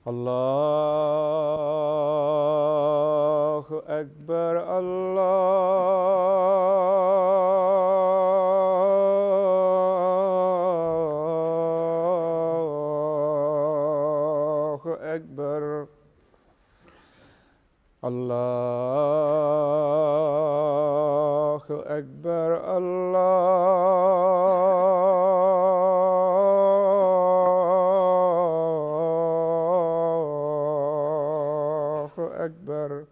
الله أكبر الله أكبر الله أكبر الله أكبر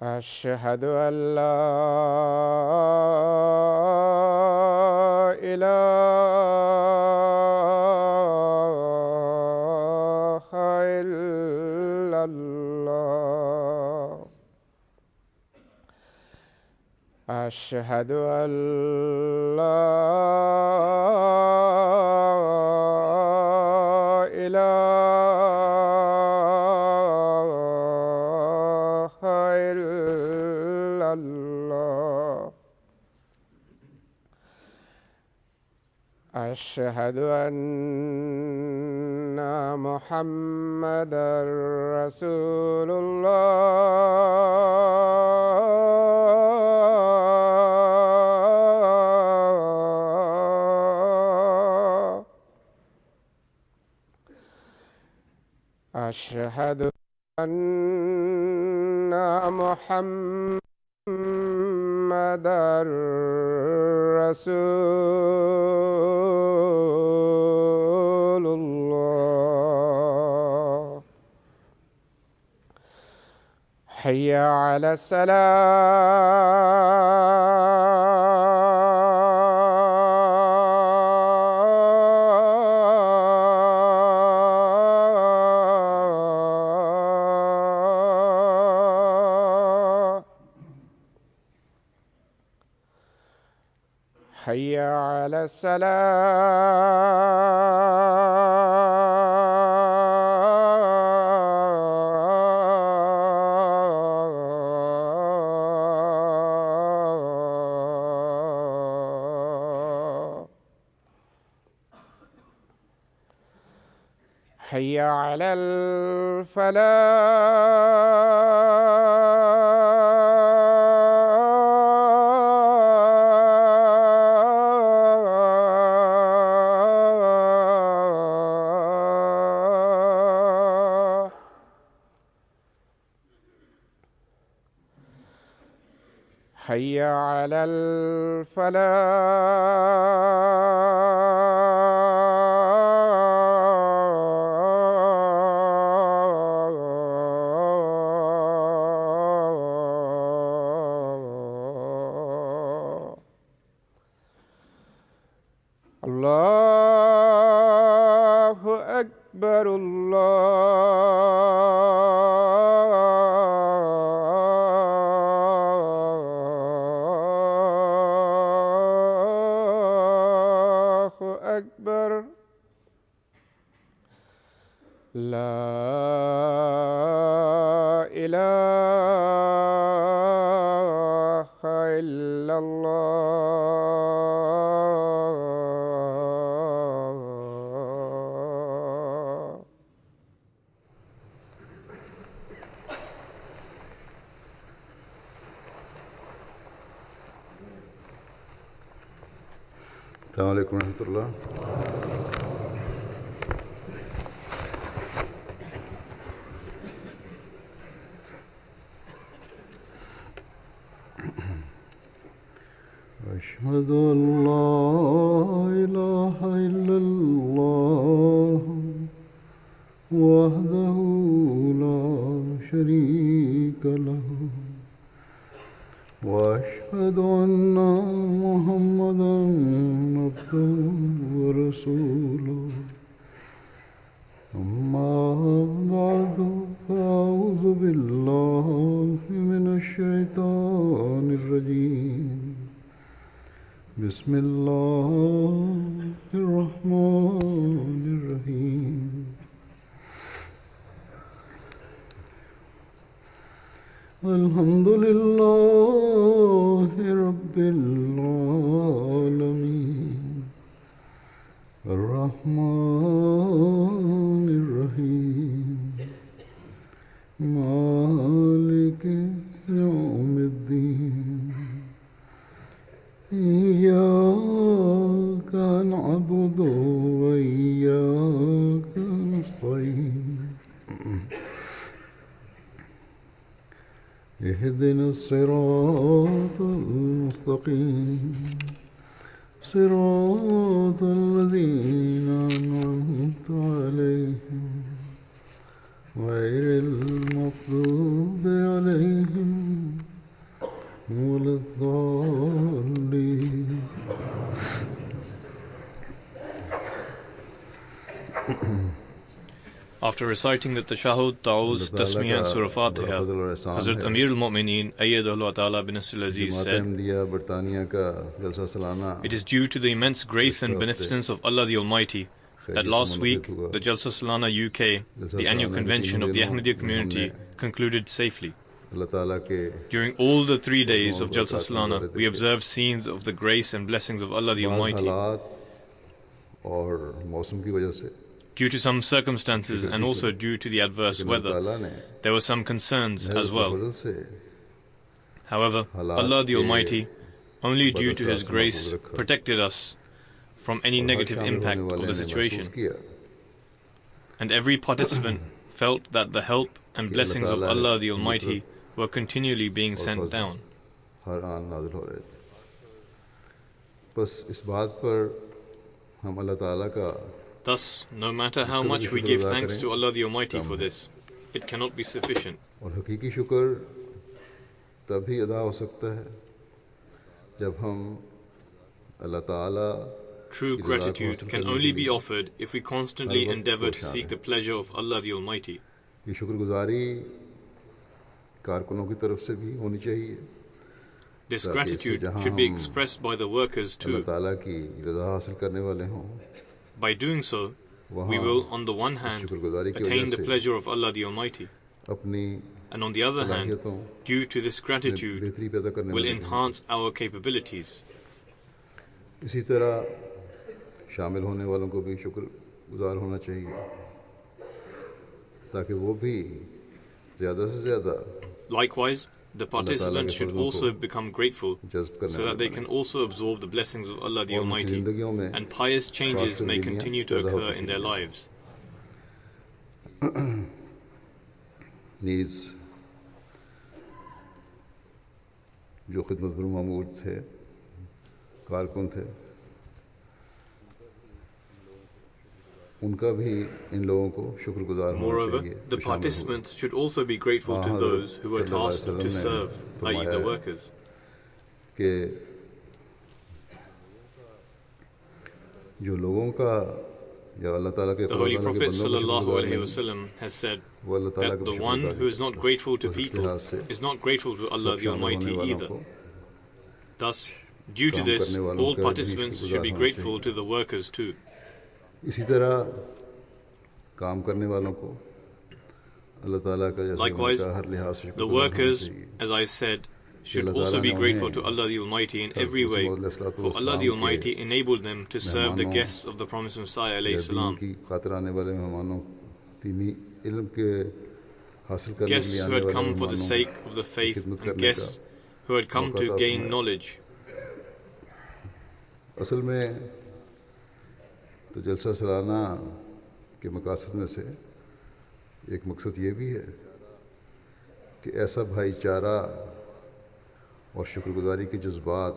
أشهد أن لا إله إلا الله أشهد أن لا إله إلا الله أشهد أن محمدًا رسول الله أشهد أن محمدًا رسول الله حي على الصلاة حي على الصلاة حي على الفلاح حي على الفلاح الله أكبر الله أكبر لا إله إلا الله السلام عليكم ورحمة الله. أشهد أن لا إله إلا الله وحده لا شريك له وأشهد أن محمدًا عبده ورسوله أما بعد فأعوذ بالله من الشيطان الرجيم بسم الله الرحمن الرحيم الحمد لله رب العالمين الرحمن إياك نعبد وإياك نستعين اهدنا الصراط المستقيم صراط الذين أنعمت عليهم غير المغضوب عليهم ولا الضالين. After reciting the Tashahhud, Ta'awuz, Tasmiyah and Surah Fatiha, Hazrat Amir al-Mu'mineen Ayyadahullah Ta'ala bin Nasir al-Aziz said, "It is due to the immense grace and beneficence of Allah the Almighty that last week the Jalsa Salana UK, the annual convention of the Ahmadiyya community, concluded safely. During all the 3 days of Jalsa Salana, we observed scenes of the grace and blessings of Allah the Almighty. Due to some circumstances and also due to the adverse weather, there were some concerns as well. However, Allah the Almighty, only due to His grace, protected us from any negative impact of the situation. And every participant felt that the help and blessings of Allah the Almighty were continually being sent down. Thus, no matter how much we give thanks to Allah the Almighty for this, it cannot be sufficient. True gratitude can only be offered if we constantly endeavor to seek the pleasure of Allah the Almighty. This gratitude should be expressed by the workers too. By doing so, we will, on the one hand, attain the pleasure of Allah the Almighty, and on the other hand, due to this gratitude, will enhance our capabilities. Likewise, the participants should also become grateful so that they can also absorb the blessings of Allah the Almighty, and pious changes may continue to occur in their lives. Needs जो खिदमत पर मामूर थे, कारकुन थे, उनका भी इन लोगों को शुक्रगुजार होना चाहिए. Moreover, the participants should also be grateful to those who were tasked to serve, i.e. the workers. कि जो लोगों का या अल्लाह ताला के The Holy Prophet ﷺ has said that the one who is not grateful to people is not grateful to Allah the Almighty either. Thus, due to this, all participants should be grateful to the workers too. इसी तरह काम करने वालों को अल्लाह ताला का जैसे हर लिहाज से the workers, as I said, should also be grateful to Allah the Almighty in every way, for Allah the Almighty enabled them to serve the guests of the promised Messiah alayhi salam. Guests who had come for the sake of the faith and guests who had come to gain knowledge. असल में तो जलसा सालाना के मकासद में से एक मकसद ये भी है कि ऐसा भाईचारा और शुक्रगुजारी के जज्बात.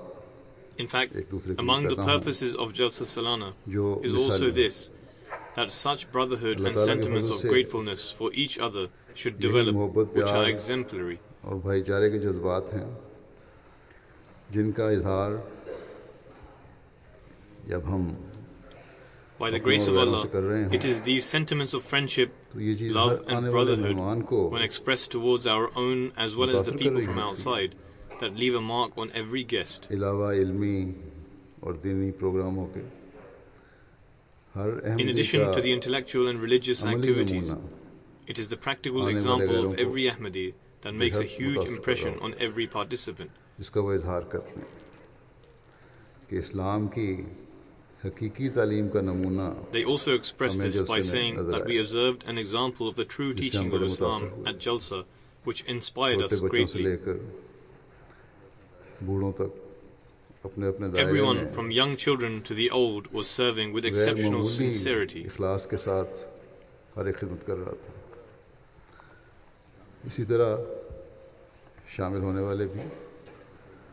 In fact, among the purposes of Jalsa Salana is also this, that such brotherhood and sentiments of gratefulness for each other should develop, which are exemplary. और भाईचारे के जज्बात हैं जिनका इजहार जब हम by the grace of Allah, it is these sentiments of friendship, love and brotherhood, when expressed towards our own as well as the people from outside, that leave a mark on every guest. In addition to the intellectual and religious activities, it is the practical example of every Ahmadi that makes a huge impression on every participant. They also express this by saying that we observed an example of the true teaching of Islam at Jalsa, which inspired us greatly. अपने अपने दायरे Everyone, में from young children to the old, was serving with exceptional sincerity. इखलास के साथ हर एक खिदमत कर रहा था। इसी तरह शामिल होने वाले भी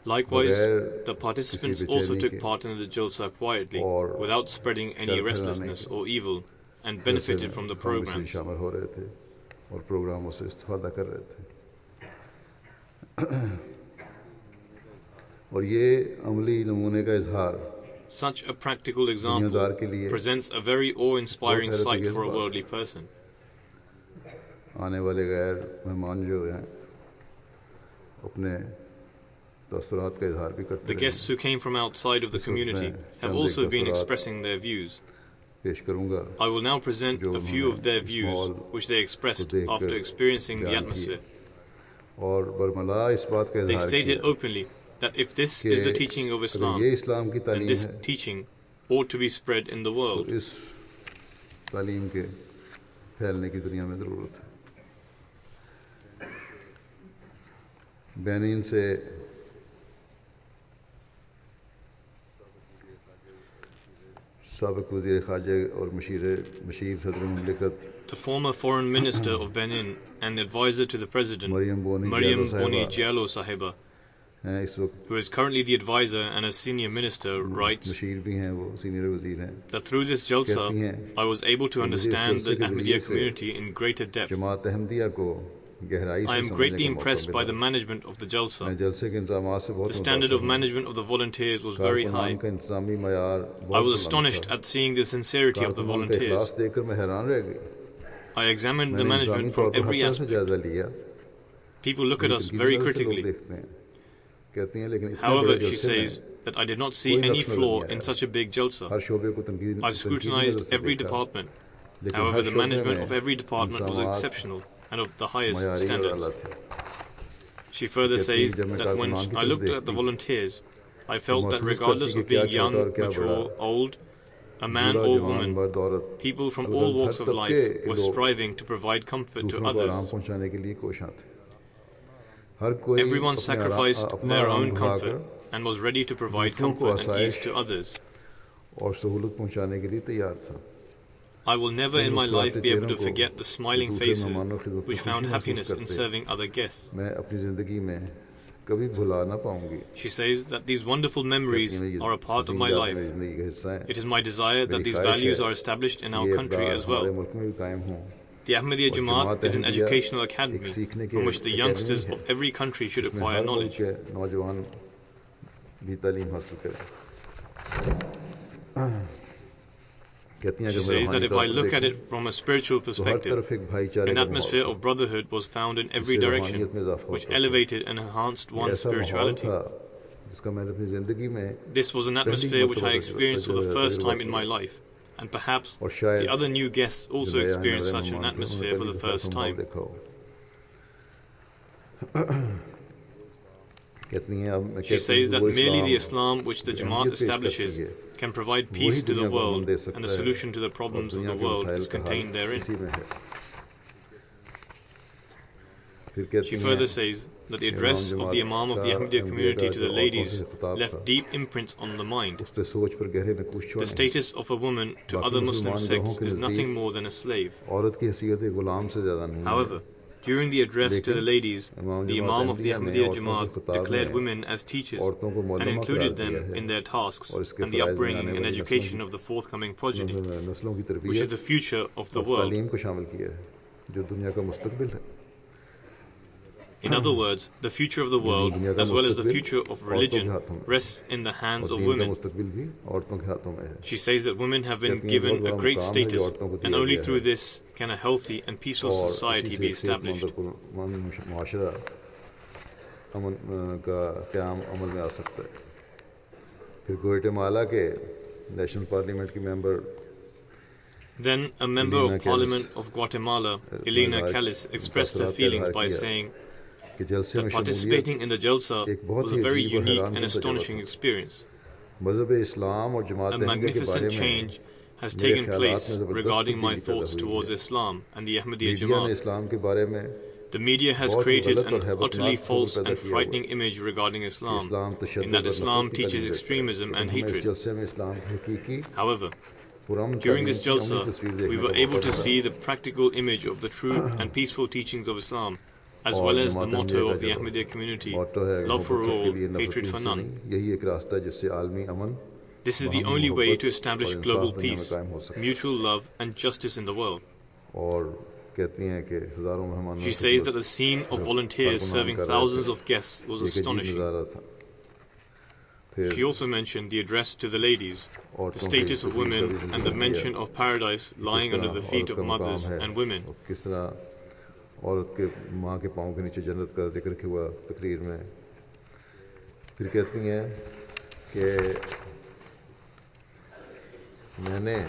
Likewise, the participants also took part in the Jalsa quietly, without spreading any restlessness or evil, and benefited from the programs. शामिल हो रहे थे और प्रोग्रामों से इस्तेफादा कर रहे थे। और ये अमली नमूने का इजहार Such a practical example presents a very awe-inspiring sight for a worldly person. आने वाले गैर मेहमान जो हैं अपने तसरात का इजहार भी करते हैं। The guests who came from outside of the community have also been expressing their views. पेश करूंगा। I will now present a few of their views which they expressed after experiencing the atmosphere. और बरमला इस बात का They इजहार stated किया openly that if this is the teaching of Islam, ये इस्लाम की then तालीम this है teaching ought to be spread in the तो world. इस तालीम के फैलने की दुनिया में ज़रूरत है। बेनिन से साबिक़ वज़ीर ख़ारजा और मशीर सदर मुमलिकत The former foreign minister of Benin and advisor to the president, Mariam Boni Diallo Sahiba, हैं इस वक्त who is currently the advisor and a senior minister, writes machine भी हैं, वो सीनियर वज़ीर हैं। that through this Jalsa, I was able to understand the Ahmadiyya community in greater depth. जमात अहमदिया को गहराई से I am समझने greatly का मौका impressed by मिला। the management of the मैं Jalsa. जलसे के इंतज़ामात से बहुत The standard of मुतासिर हूँ। management of the volunteers was very high. कारकुनान का इंतज़ामी मयार I बहुत was बुलंद astonished था। at seeing the sincerity of the कारकुनान का इखलास volunteers. देखकर मैं हैरान रह गई। I examined the मैंने इंतज़ामी management तौर from पर every हर तरह से aspect. जायज़ा लिया। People look at बड़ी us तनकीदी very नज़र से लोग critically. देखते हैं। कहती हैं लेकिन इतने However, बड़े she जलसे में says that I did not see कोई any नक्श नज़र flaw नहीं in आया। such a big Jalsa. हर शोबे को तनकीद I've नज़र scrutinized से every देखा। department. लेकिन However, हर the शोबे management में of every department was इंतज़ामात exceptional and of the highest मयारी और standards. आला थे। She further कहती says हैं, जब मैं that when कारकुनान की I तरफ looked at the देखती, volunteers, I तो felt that महसूस regardless करती of कि क्या being young, छोटा और क्या mature, बड़ा, old, a man बूढ़ा or जवान woman, मर्द औरत people from अलग all अलग walks हर of तबके life के were लोग striving to provide comfort to दूसरों को आराम others. पहुंचाने के लिए कोशां थे। हर कोई Everyone अपने sacrificed अपना their आराम own भुलाकर comfort and was ready to provide दूसरों को comfort and ease आसाइश to others. और सहूलत पहुंचाने के लिए तैयार था। I will never in my life be able to चेहरों को forget the smiling दूसरे faces मेहमानों की खिदमत में which found खुशी महसूस happiness in करते serving other guests. मैं अपनी ज़िंदगी में कभी भुला ना पाऊंगी। She says that these wonderful memories are a part of my life. मेरी ज़िंदगी का हिस्सा हैं। It is my desire that मेरी these ख्वाहिश values है are established in कि our ये country इक़दार as हमारे well. मुल्क में भी कायम हों। The Ahmadiyya और Jamaat is an Ahmadiyya educational एक academy सीखने की from which the academy youngsters है। of every country should इसमें acquire हर मुल्क knowledge. के नौजवान भी तालीम हासिल करें। कहती हैं She अगर मैं says that रूहानी if तौर I पर look at देखूं it from a spiritual तो हर perspective, तरफ एक भाईचारे an का atmosphere माहौल of brotherhood was found in every इससे direction, रूहानियत में इजाफा which होता था। elevated and enhanced ये one's ऐसा माहौल spirituality. था जिसका मैंने अपनी ज़िंदगी में This was an atmosphere which I experienced for the first time in my life, and perhaps और शायद the other new guests also जो नए आने experienced वाले such an मेहमान थे, atmosphere for उन्होंने the पहली first दफ़ा ऐसा माहौल time. देखा हो। कहती हैं अब मैं She कहती says हूँ that वो merely the Islam Islam which the जो Jamaat अहमियत पेश करती establishes है can provide वही peace to the दुनिया को world, अमन दे and सकता the है solution to the और problems of दुनिया the के world मसाइल is का हल contained therein. इसी में है। फिर She कहती further हैं says that the address of the Imam of the Ahmadiyya community to the ladies left deep imprints on the mind. उस पे सोच पर गहरे नकूश The छोड़ें। status of a woman to other Muslim sects is nothing more than a slave. औरत की हैसियत एक गुलाम से ज़्यादा नहीं है। However, during the address to the ladies, the Imam of the Ahmadiyya Jamaat declared women as teachers औरतों को and मौलमा included करार दिया them है in their tasks और इसके and the फ़राइज़ में upbringing आने and वाली education of the forthcoming progeny, नस्लों की which is तरबियत the future of the और world. तालीम को शामिल किया है जो दुनिया का मुस्तकबिल है। In other words, the future of the world, as well as the future of religion, rests in the hands और of दीन का women. मुस्तकबिल भी औरतों के हाथों में है। She says that women have been given a great status, and only through this can a healthy and peaceful और society इसी be से सेहतमंद established. और पुरअमन मुआशरा अमन का क़याम अमल में आ सकता है। फिर ग्वाटेमाला के नेशनल पार्लियामेंट की member Then a member of Parliament of Guatemala, Elena Callis, expressed her feelings by saying कि जलसे में that participating in the Jalsa एक बहुत was a ही very अजीब और unique हैरान and कन astonishing तजुर्बा था। experience. मज़हब इस्लाम और जमात A अहमदिया के बारे magnificent में change has मेरे taken ख्यालात place में ज़बरदस्त regarding my तब्दीली पैदा thoughts हुई towards है। Islam and the Ahmadiyya media ने Jamaat. इस्लाम के बारे में The media has created an utterly false and frightening image regarding Islam, in that Islam teaches extremism and hatred. However, during this Jalsa, we were able to see the practical image of the true and peaceful teachings of Islam, as well as the motto of the Ahmadiyya community, love for all, hatred for none. This is the only way to establish global peace, mutual love and justice in the world. She says that the scene of volunteers serving thousands of guests was astonishing. She also mentioned the address to the ladies, the status of women, and the mention of paradise lying under the feet of mothers and women. औरत के माँ के पाँव के नीचे जन्नत का जिक्र हुआ तकरीर में। फिर कहती हैं कि मैंने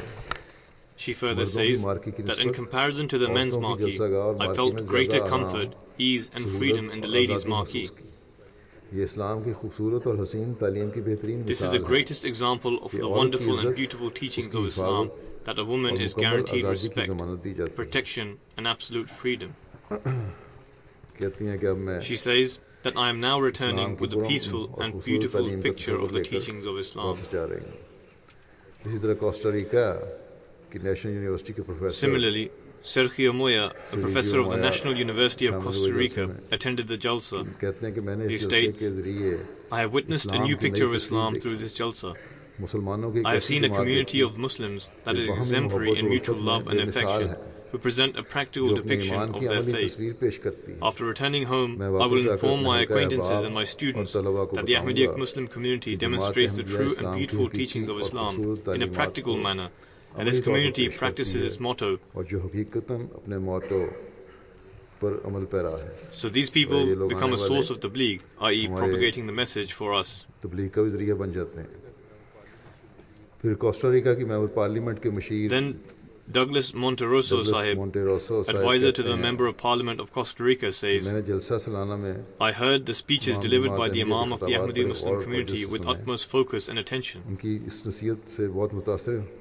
She further says that in comparison to the men's marquee, I felt greater comfort, ease and freedom in the ladies' marquee. This is the greatest example of the wonderful and beautiful teachings of Islam, that a woman is guaranteed respect, protection and absolute freedom. She says that I am now returning with a peaceful and beautiful picture of the teachings of Islam. Similarly, Sergio Moya, a professor of the National University of Costa Rica, attended the Jalsa. He states, I have witnessed a new picture of Islam through this Jalsa. I have seen a community of Muslims that is exemplary in mutual love and affection, who present a practical depiction of their faith. After returning home, I will inform my acquaintances and my students that the Ahmadiyya Muslim community demonstrates the true and beautiful teachings of Islam in a practical manner, and this community practices its motto. So these people become a source of tabligh, i.e. propagating the message for us. Then Douglas Monteroso Sahib, advisor to the Member of Parliament of Costa Rica, says, I heard the speeches delivered by the Imam of the Ahmadiyya Muslim community with utmost focus and attention.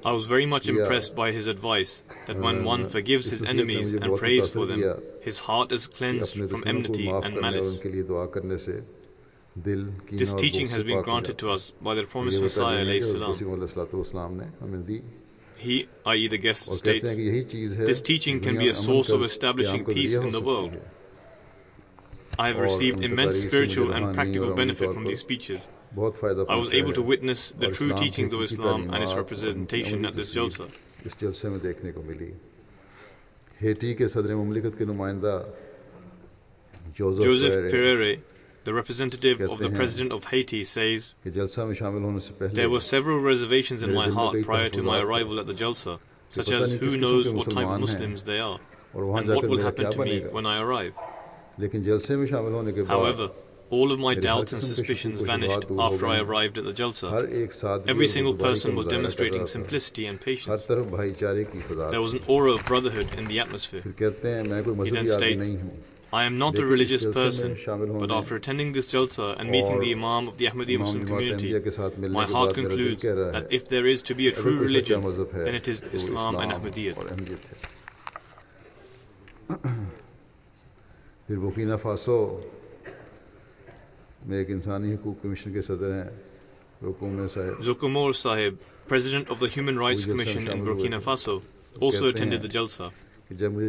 I was very much impressed by his advice that when one forgives his enemies and prays for them, his heart is cleansed from enmity and malice. This teaching has been granted to us by the promised Messiah ﷺ. He, i.e. the guest, states, this teaching can be a source of establishing peace in the world. I have received immense spiritual and practical benefit from these speeches. I was able to witness the true teachings of Islam and its representation at this Jalsa. Joseph Pereira, the representative of the President of Haiti, says, there were several reservations in my heart prior to my arrival at the Jalsa, such as who knows what type of Muslims they are, and what will happen to me when I arrive. However, all of my doubts and suspicions vanished after I arrived at the Jalsa. Every single person was demonstrating simplicity and patience. There was an aura of brotherhood in the atmosphere. He then states, I am not a religious person, but after attending this Jalsa and meeting the Imam of the Ahmadiyya Muslim community, my heart concludes that if there is to be a true religion, then it is Islam and Ahmadiyya. Burkina Faso में एक इंसानी हकूक़ commission के सदर हैं Zukumor Sahib, President of the Human Rights Commission in Burkina Faso, also attended the Jalsa.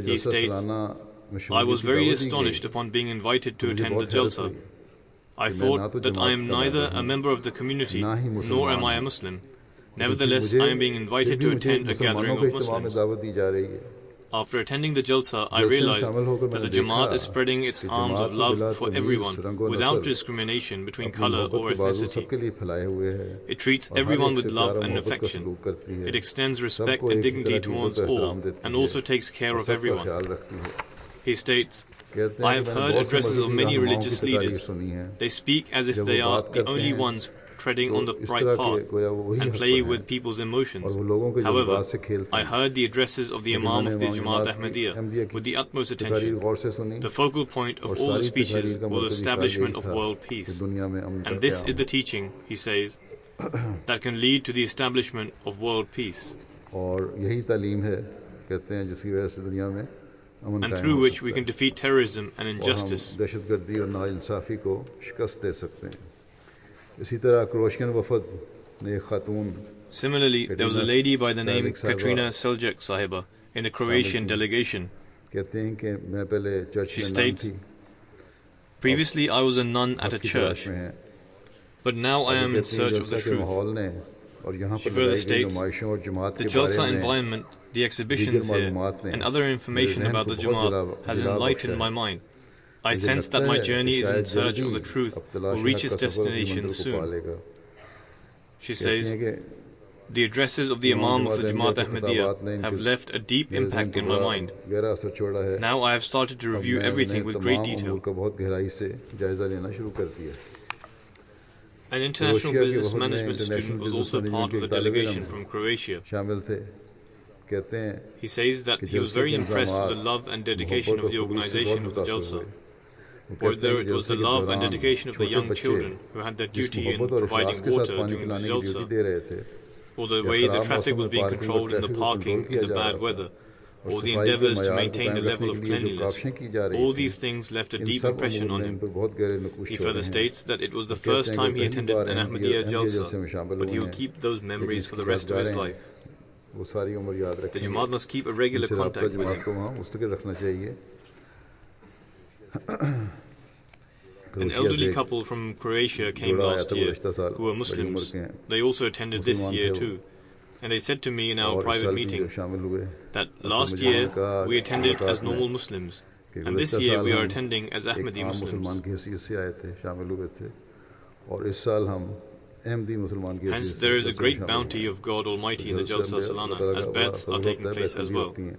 He states, I was very astonished upon being invited to attend the Jalsa. I thought that I am neither a member of the community nor am I a Muslim. Nevertheless, I am being invited to attend a gathering of Muslims. After attending the Jalsa, I realized that the Jamaat is spreading its arms of love for everyone without discrimination between color or ethnicity. It treats everyone with love and affection. It extends respect and dignity towards all and also takes care of everyone. He states, I have heard addresses of many religious leaders. They speak as if they are the only ones treading on the right path and play with people's emotions. However, I heard the addresses of the Imam of the Jamaat Ahmadiyya with the utmost attention. The focal point of all the speeches was the establishment of world peace. And this is the teaching, he says, that can lead to the establishment of world peace. and through which we can defeat terrorism and और हम injustice. दहशतगर्दी और नाइंसाफ़ी को शिकस्त दे सकते हैं। इसी तरह क्रोशियन वफद ने एक खातून Similarly, there was a lady by the name Katrina Seljuk Sahiba in the Croatian delegation. कहते हैं कि मैं पहले चर्च She में नन states, थी, previously I was a nun at a अब की church, तलाश में है। but now I am in कहती हैं search of जलसा the के truth. माहौल ने और यहाँ She पर further लगाई गई states, नुमाइशों और जमात the के बारे Jalsa में environment, the exhibitions दीगर here, मालूमात ने and other information मेरे about ज़हन the को बहुत Jamaat has दिला enlightened बख्शा my है। mind. I मुझे sense लगता that my है journey कि is in शायद search of जल्दी the truth, अब will तलाश reach हक its का सफर अपनी destination मंजिल को पा soon. लेगा। She कहती says, हैं कि the addresses of the Imam of the Jamaat Ahmadiyya have left a deep impact in my mind. गहरा असर छोड़ा है। Now I have started to review everything with great तमाम detail. अमूर का बहुत गहराई से जायजा लेना शुरू कर दिया। An international Croatia के business वफद में management international student was business also management part के of the एक तालिब delegation इल्म from Croatia. शामिल थे। कहते हैं He says that कि he was जलसे very के impressed with the इंतज़ामात, love and dedication मोहब्बत of the और खुलूस से बहुत organization of the मुतासिर Jalsa, हुए। वो कहते whether हैं it कि was the जलसे के love and दौरान dedication of the छोटे young बच्चे children who had their जिस duty in मोहब्बत और इखलास providing के साथ water पानी during the पिलाने की ड्यूटी Jalsa, दे रहे थे, or the या way the खराब traffic मौसम was में being पार्किंग और controlled in the ट्रैफिक को कंट्रोल parking किया in the जा bad रहा था, weather, और or the सफाई के endeavors to मयार को maintain the कायम level रखने of के लिए जो cleanliness. काविशें की जा रही All थीं, these things left a in deep सब impression अमूर on ने इन him. पर बहुत गहरे नकुश He छोड़े further हैं। states that it was the वो कहते first हैं कि time वो he पहली attended bar an Ahmadiyya Ahmadiyya जलसे में Jalsa, शामिल but हुए he will हैं, keep those लेकिन memories for इसकी the rest of his यादगारें life. वो सारी उम्र याद The रखेंगे। Jamaat must keep a regular इनसे राब्ता contact with जमात him. को वहाँ मुस्तकिल रखना चाहिए। An क्रोएशिया से elderly एक couple from Croatia came जोड़ा आया last था year गुज़श्ता साल, who were बड़ी उम्र Muslims. के हैं, They also attended this मुसलमान year थे वो, too. And they said to me in our और इस private साल भी जो meeting शामिल हुए, that तो last मुझे year उनका we attended मुलाकात as में normal Muslims, कि and this गुज़श्ता year साल we are हम attending as एक Ahmadi आम मुसलमान Muslims. की हैसियत से आए थे, शामिल हुए थे, और इस साल हम अहमदी मुसलमान की हैसियत Hence से there is a जलसे में great शामिल bounty हुए। of God Almighty in the जलसे Jalsa में Salana अल्लाह as ताला का bets बड़ा are फजल taking होता है, place बैतें as भी well. होती हैं।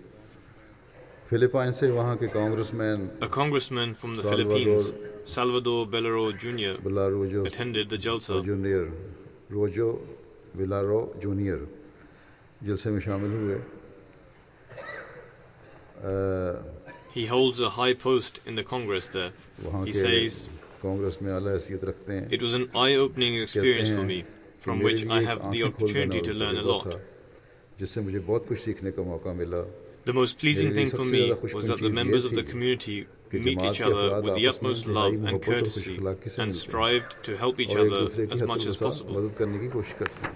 फिलिपाइन से वहाँ के congressman A congressman from the Salvador Philippines, Salvador Belero Jr., बिलारोजो attended the Jalsa. Junior रोजो बिलारो जूनियर जलसे में शामिल हुए। He holds a high post in the Congress there. वहाँ He के says, कांग्रेस में आला हैसियत रखते हैं। it was an eye-opening experience for me, कि from मेरे which लिए I एक have the आंखें खोल देना opportunity to वाला learn a तजुर्बा lot. था, जिससे मुझे बहुत कुछ सीखने का मौका मिला। The most pleasing मेरे लिए thing for सबसे me ज़्यादा was खुशकिस्मत that the चीज़ ये members of थी the community कि meet जमात each के other अफराद with the आपस में utmost गहराई love and मोहब्बत और courtesy खुशअखलाक़ी से and मिलते हैं strived to help each और एक other दूसरे की as हद much as वसा possible. मदद करने की कोशिश करते हैं।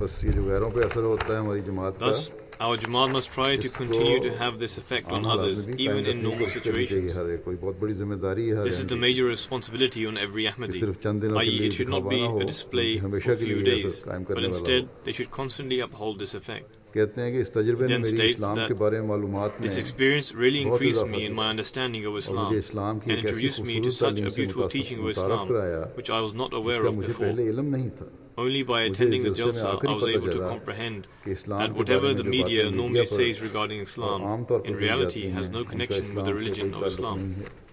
बस ये जो गैरों पे असर होता है हमारी जमात का, Thus, our Jamaat must try to continue to have this effect on आम हालात others, में भी even कायम in रखने की normal कोशिश करनी चाहिए। situations. हर एक कोई बहुत बड़ी जिम्मेदारी है हर This is the Ahmadi major responsibility on every कि Ahmadi, सिर्फ चंद दिनों के i.e. लिए it should not दिखावा be ना हो, a display बल्कि for हमेशा a के few लिए days, असर कायम but करने वाला हो। instead they should constantly uphold this effect. कहते हैं कि इस तजुर्बे ने Then मेरी states इस्लाम that के बारे में मालूमात में This experience really बहुत increased इजाफा me in किया my understanding of और Islam मुझे इस्लाम की and एक ऐसी introduced me to खूबसूरत such तालीम a से beautiful teaching of मुतारफ Islam, कराया which I was not aware जिसका of मुझे before. पहले इल्म नहीं था। Only by मुझे attending the जलसे में Jalsa, आखिरी I was पता able to चला comprehend कि इस्लाम that के बारे whatever में the जो media बातें normally मीडिया says पर regarding और Islam, आम तौर पर in बोली reality जाती has हैं, no उनका connection with इस्लाम the से religion कोई of ताल्लुक Islam. नहीं है।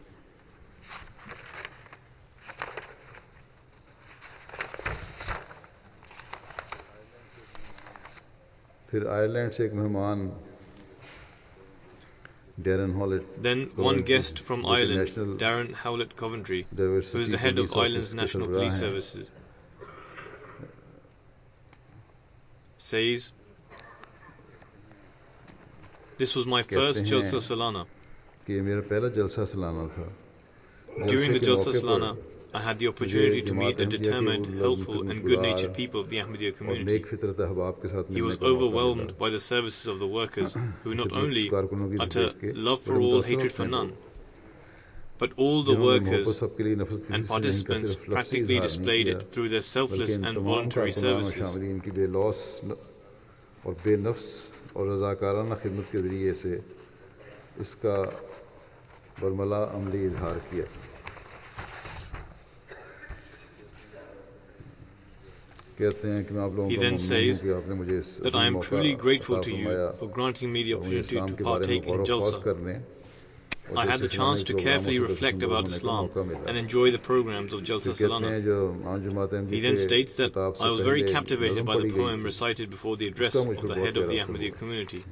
फिर आयरलैंड से एक मेहमान Darren हॉलेट Then one guest from Ireland, Darren Howlett Coventry, who is the head of Ireland's National Police Services, says, "This was my first Jalsa Salana. कि ये मेरा पहला जलसा सालाना था। During the के Jalsa मौके पर Salana, I had the opportunity to meet the जमात अहमदिया के determined, उन helpful, लज़्म and good-natured Khidmatgar people of the Ahmadiyya और community. नेक फितरत अहबाब के साथ He मिलने was का मौका मिला। overwhelmed by the services of the workers, who not only कारकुनों की utter देख के love for बड़े all, मुतासिर hatred होते for हैं none, लोग। but all the जिन्होंने मोहब्बत workers सबके लिए नफरत किसी and से नहीं का participants सिर्फ लफ्ज़ी practically इजहार नहीं displayed किया, it through their बल्कि selfless इन and तमाम voluntary कारकुनान और services. शामिलीन इनकी बेलौस और बेनफ्स और रज़ाकाराना खिदमत के ज़रिए से इसका बरमला अमली इजहार किया। कहते हैं कि मैं आप लोगों He का then ममनून हूँ says कि आपने मुझे इस that I am मौका truly grateful अता to you फरमाया for granting me the और मुझे opportunity इस्लाम to के बारे में partake in गौर व ख़ास Jalsa. करने और I had जलसे the सलाना chance के to प्रोग्रामों carefully से reflect लुत्फ़ about होने का Islam मौका मिला। and enjoy the programs of Jalsa कहते Salana. हैं जो आम जमात He अहमदी then के states that खिताब से I was very पहले captivated नज़म by the पढ़ी गई poem थी, recited before the address उसका मुझ of पर the बहुत head of गहरा the असर Ahmadiyya हुआ। community.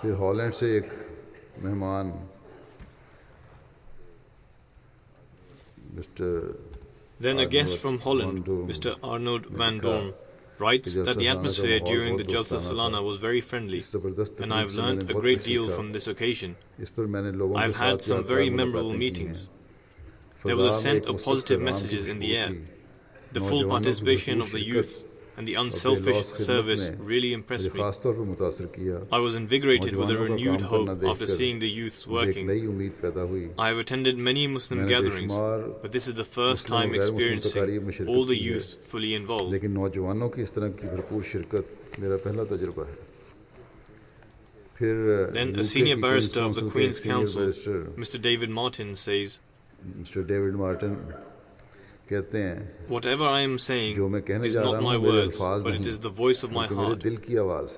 फिर हॉलैंड से एक मेहमान mister Then a guest from Holland, Van Dorn Mr. Arnold ने van लिखा Dorn, writes that the atmosphere during the Jalsa Salana was very friendly, and I have learned a great deal from this occasion. I have had some very memorable meetings. There was a scent of positive messages in the air. The full participation of the youth and the unselfish service really impressed me. I was invigorated with a renewed hope after seeing the youths working. I have attended many Muslim gatherings, but this is the first time experiencing all the youths fully involved. Then a senior barrister of the Queen's Council, Mr. David Martin, says, Mr. David Martin, whatever I am saying is not my words, but it is the voice of my heart.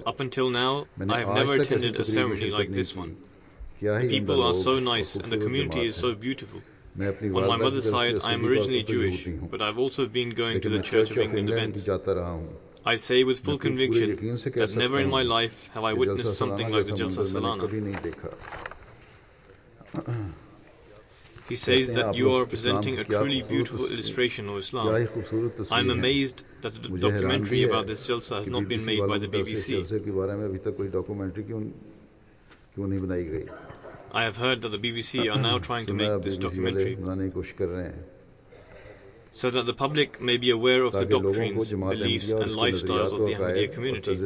Up until now, I have never attended a ceremony like this one. The people are so nice and the community is so beautiful. On my mother's side, I am originally Jewish, but I've also been going to the Church of England events. I say with full conviction that never in my life have I witnessed something like the Jalsa Salana. He says that you are presenting a truly beautiful illustration of Islam. I am amazed that a documentary about this Jalsa has not been made by the BBC. I have heard that the BBC are now trying to make this documentary so that the public may be aware of the doctrines, beliefs and lifestyles of the Ahmadiyya community.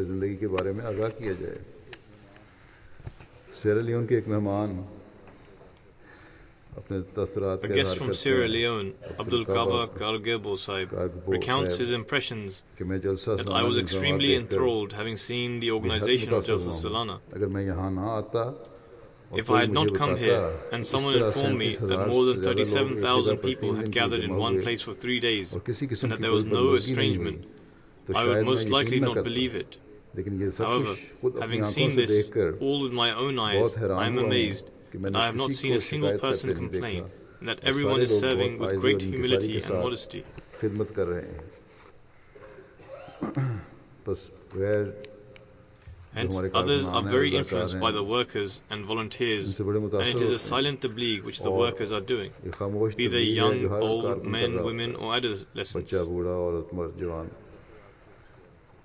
A guest from Sierra Leone, Abdul Kaaba Kargebo Sahib, recounts his impressions that I was extremely enthralled having seen the organization of Jalsa Salana. If I had not come here and someone informed me that more than 37,000 people had gathered in one place for 3 days and that there was no estrangement, I would most likely not believe it. However, having seen this all with my own eyes, I am amazed that I have not seen a single person complain, and that everyone is serving with great humility and modesty. Hence, others are very influenced by the workers and volunteers, and it is a silent tabligh which the workers are doing, be they young, old, men, women or adolescents.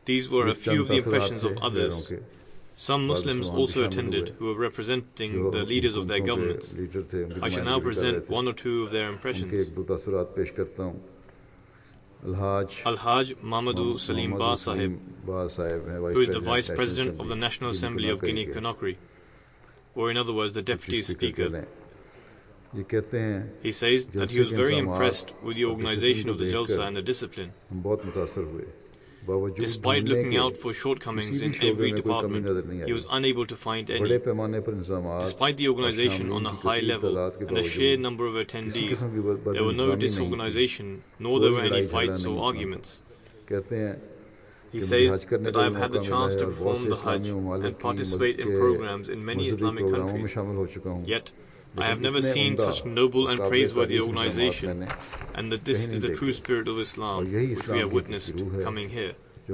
These were a few of the impressions of others. Some Muslims also attended who were representing the leaders of their governments. I shall now present one or two of their impressions. Al-Haj Mamadou Salim Ba Sahib, who is the Vice President of the National Assembly of Guinea-Conakry, or in other words, the Deputy Speaker. He says that he was very impressed with the organization of the Jalsa and the discipline. Despite looking out for shortcomings in every department, he was unable to find any. Despite the organization on a high level and the sheer number of attendees, there were no disorganization, nor there were any fights or arguments. He says that I have had the chance to perform the Hajj and participate in programs in many Islamic countries. Yet, I have never seen such noble and praiseworthy organization, and that this is the true spirit of Islam which we have witnessed coming here. He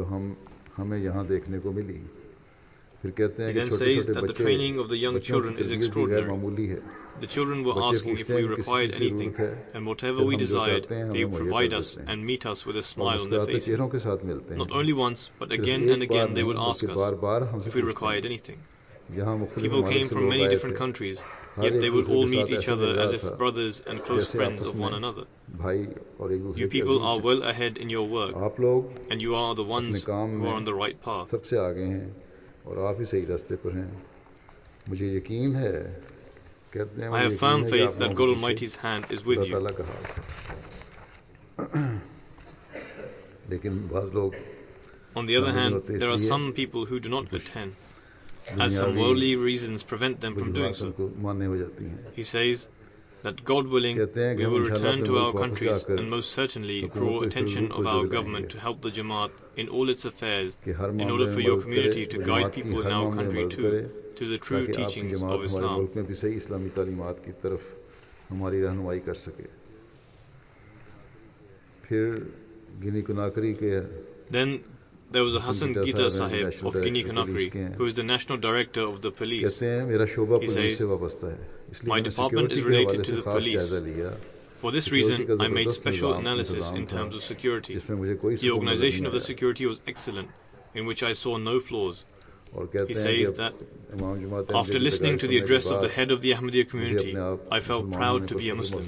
then says that the training of the young children is extraordinary. The children were asking if we required anything, and whatever we desired, they would provide us and meet us with a smile on their faces. Not only once, but again and again they would ask us if we required anything. People came from many different countries, yet they would all meet each other as if brothers and close friends of one another. You people are well ahead in your work, and you are the ones who are on the right path. I have firm faith that God Almighty's hand is with you. On the other hand, there are some people who do not attend, as some worldly reasons prevent them from doing so. He says that God willing, we will return to our countries and most certainly draw attention of our government to help the Jamaat in all its affairs in order for your community to guide people in our country too to the true teachings of Islam. Then there was a Hassan Gita Sahib of Guinea-Conakry, who is the National Director of the police. He says, my department is related to the police. For this reason, I made special analysis in terms of security. The organization of the security was excellent, in which I saw no flaws. He says that after listening to the address of the head of the Ahmadiyya community, I felt proud to be a Muslim.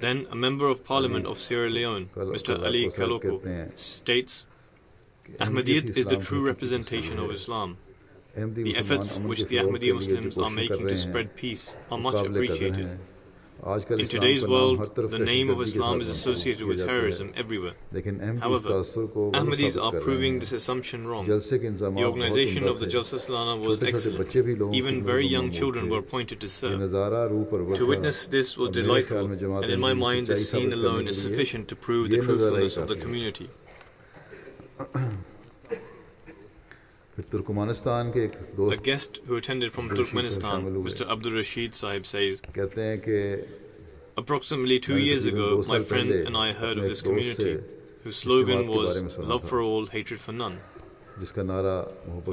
Then a member of parliament of Sierra Leone, Mr. Ali Kaloko, states, Ahmadiyyat is the true representation of Islam. The efforts which the Ahmadiyya Muslims are making to spread peace are much appreciated. In today's world, the name of Islam is associated with terrorism everywhere. However, Ahmadis are proving this assumption wrong. The organization of the Jalsa Salana was excellent. Even very young children were appointed to serve. To witness this was delightful, and in my mind the scene alone is sufficient to prove the truthfulness of the community. A guest who attended from Turkmenistan, Mr. Abdul Rashid Sahib, says, approximately 2 years ago, my friend and I heard of this community, whose slogan was love for all, hatred for none. He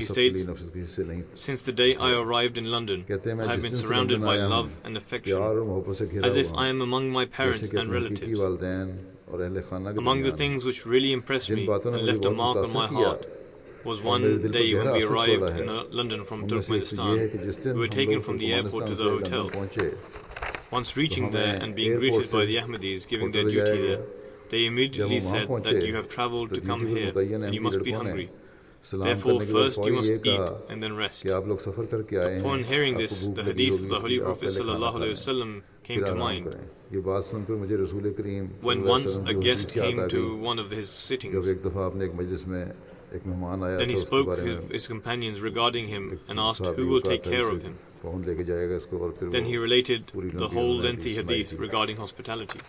states, since the day I arrived in London, I have been surrounded by love and affection, as if I am among my parents and relatives. Among the things which really impressed me and left a mark on my heart was one day when we arrived in London from Turkmenistan. We were taken from the airport to the hotel. Once reaching there and being greeted by the Ahmadis giving their duty there, they immediately said that you have travelled to come here and you must be hungry. Therefore, first you must eat and then rest. Upon hearing this, the hadith of the Holy Prophet ﷺ came to mind. When once a guest came to one of his sittings, then he spoke with his companions regarding him and asked who will take care of him. Then he related the whole lengthy hadith regarding hospitality.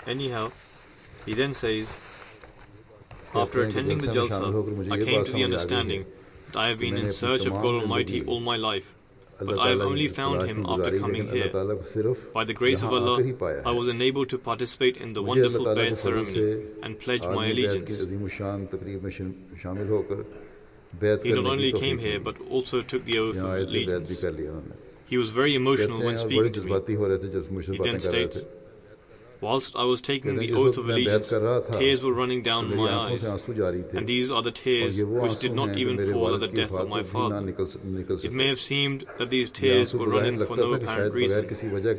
Anyhow, he then says, after attending the Jalsa, I came to the understanding that I have been in search of God Almighty all my life, but I have only found Him after coming here. By the grace of Allah, I was enabled to participate in the wonderful Bayt ceremony and pledge my allegiance. He not only came here, but also took the oath of allegiance. He was very emotional when speaking to me. He then states, whilst I was taking the oath of allegiance, tears were running down my eyes, and these are the tears which did not even fall at the death of my father. It may have seemed that these tears were running for no apparent reason.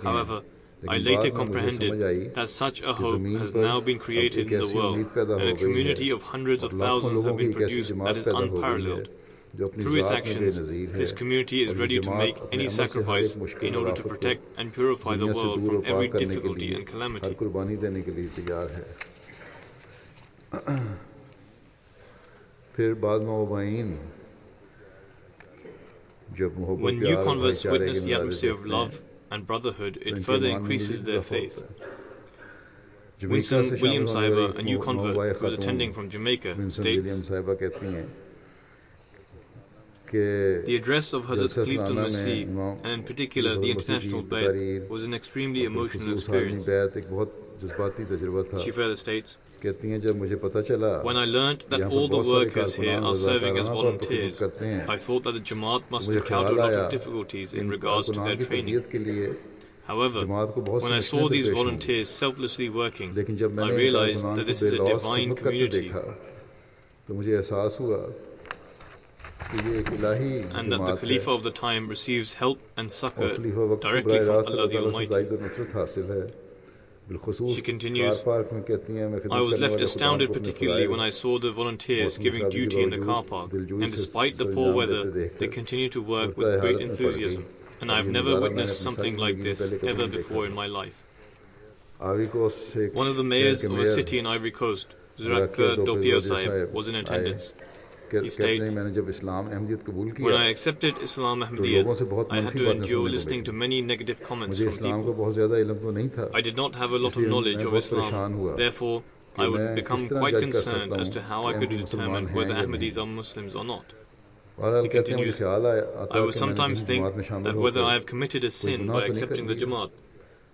However, I later comprehended that such a hope has now been created in the world, and a community of hundreds of thousands have been produced that is unparalleled. Through its actions, this community is ready to make any sacrifice in order to protect and purify the world from every difficulty and calamity. When new converts witness the atmosphere of love and brotherhood, it further increases their faith. Winsome William Sahiba, a new convert who was attending from Jamaica, states, the address of Hazrat Khalifatul Masih, and in particular the international Baitul, was an extremely emotional experience. She further states, when I learnt that all the workers here are serving as volunteers, I thought that the Jamaat must encounter a lot of difficulties in regards to their training. However, when I saw these volunteers selflessly working, I realized that this is a divine community, and that the Khalifa of the time receives help and succor directly from Allah the Almighty. She continues, I was left astounded particularly when I saw the volunteers giving duty in the car park, and despite the poor weather, they continue to work with great enthusiasm, and I have never witnessed something like this ever before in my life. One of the mayors of a city in Ivory Coast, Zurak Dopio Sahib, was in attendance. He states, when I accepted Islam Ahmadiyya, I had to endure listening to many negative comments from people. I did not have a lot of knowledge of Islam, therefore I would become quite concerned as to how I could determine whether Ahmadis are Muslims or not. He continues, I would sometimes think that whether I have committed a sin by accepting the Jamaat,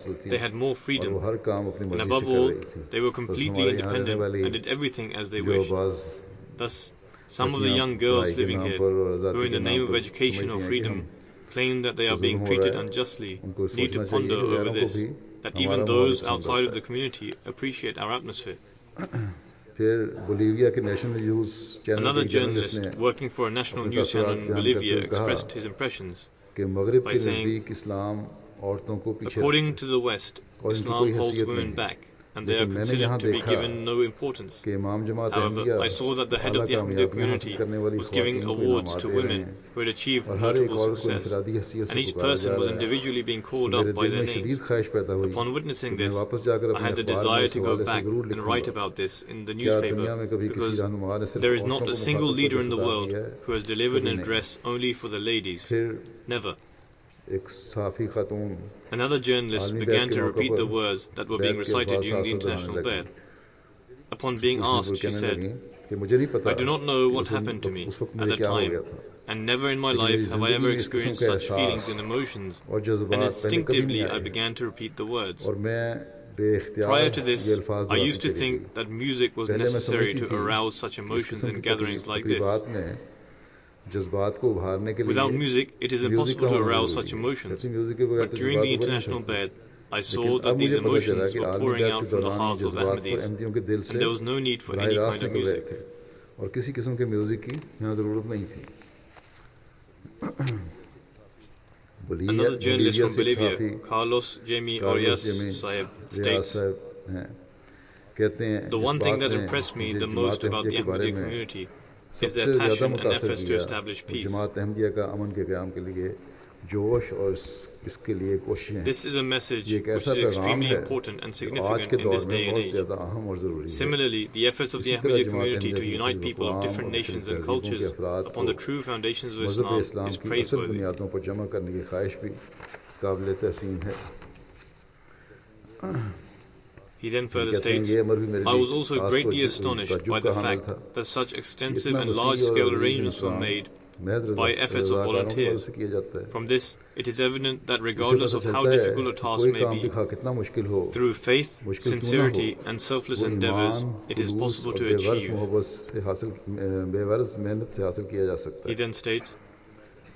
اصل تھیں they had more اور freedom, وہ ہر کام اپنی and مرضی above سے کر all, رہی تھیں. they were بس completely ہمارے یہاں رہنے independent والی and did everything as they جو wished. بعض Thus, some of the لڑکیاں young girls پڑھائی کے living نام here, پر اور who آزادی in کے the نام name of پر education سمجھتی or ہیں کہ ہم freedom claim that they are being treated unjustly need to ponder over this, that even those outside of the community appreciate our atmosphere. Another journalist working for a national news channel in Bolivia expressed his impressions by saying, according to the West, Islam holds women back, and they are considered to be given no importance. However, I saw that the head of the Ahmadiyya community was giving awards to women who had achieved notable success, and each person was individually being called up by their names. Upon witnessing this, I had the desire to go back and write about this in the newspaper, because there is not a single leader in the world who has delivered an address only for the ladies. Never. Another journalist began to repeat the words that were being recited during the international bed. Upon being asked, she said, I do not know what happened to me at that time, and never in my life have I ever experienced such feelings and emotions, and instinctively I began to repeat the words. Prior to this, I used to think that music was necessary to arouse such emotions in gatherings like this. Without music, it is impossible to arouse such emotions. But during the international bed, I saw that these emotions were pouring out from the hearts of Ahmadis, and there was no need for any kind of music. Another journalist from Bolivia, Carlos Jaime Orias Sahib, states, the one thing that impressed me the most about the Ahmadiyya community is their passion and efforts to establish peace. This is a message which is extremely important and significant in this day and age. Similarly, the efforts of the Ahmadiyya community to unite people of different nations and cultures upon the true foundations of Islam is praiseworthy. He then further states, I was also greatly astonished by the fact that such extensive and large-scale arrangements were made by efforts of volunteers. From this, it is evident that regardless of how difficult a task may be, through faith, sincerity, and selfless endeavors, it is possible to achieve. He then states,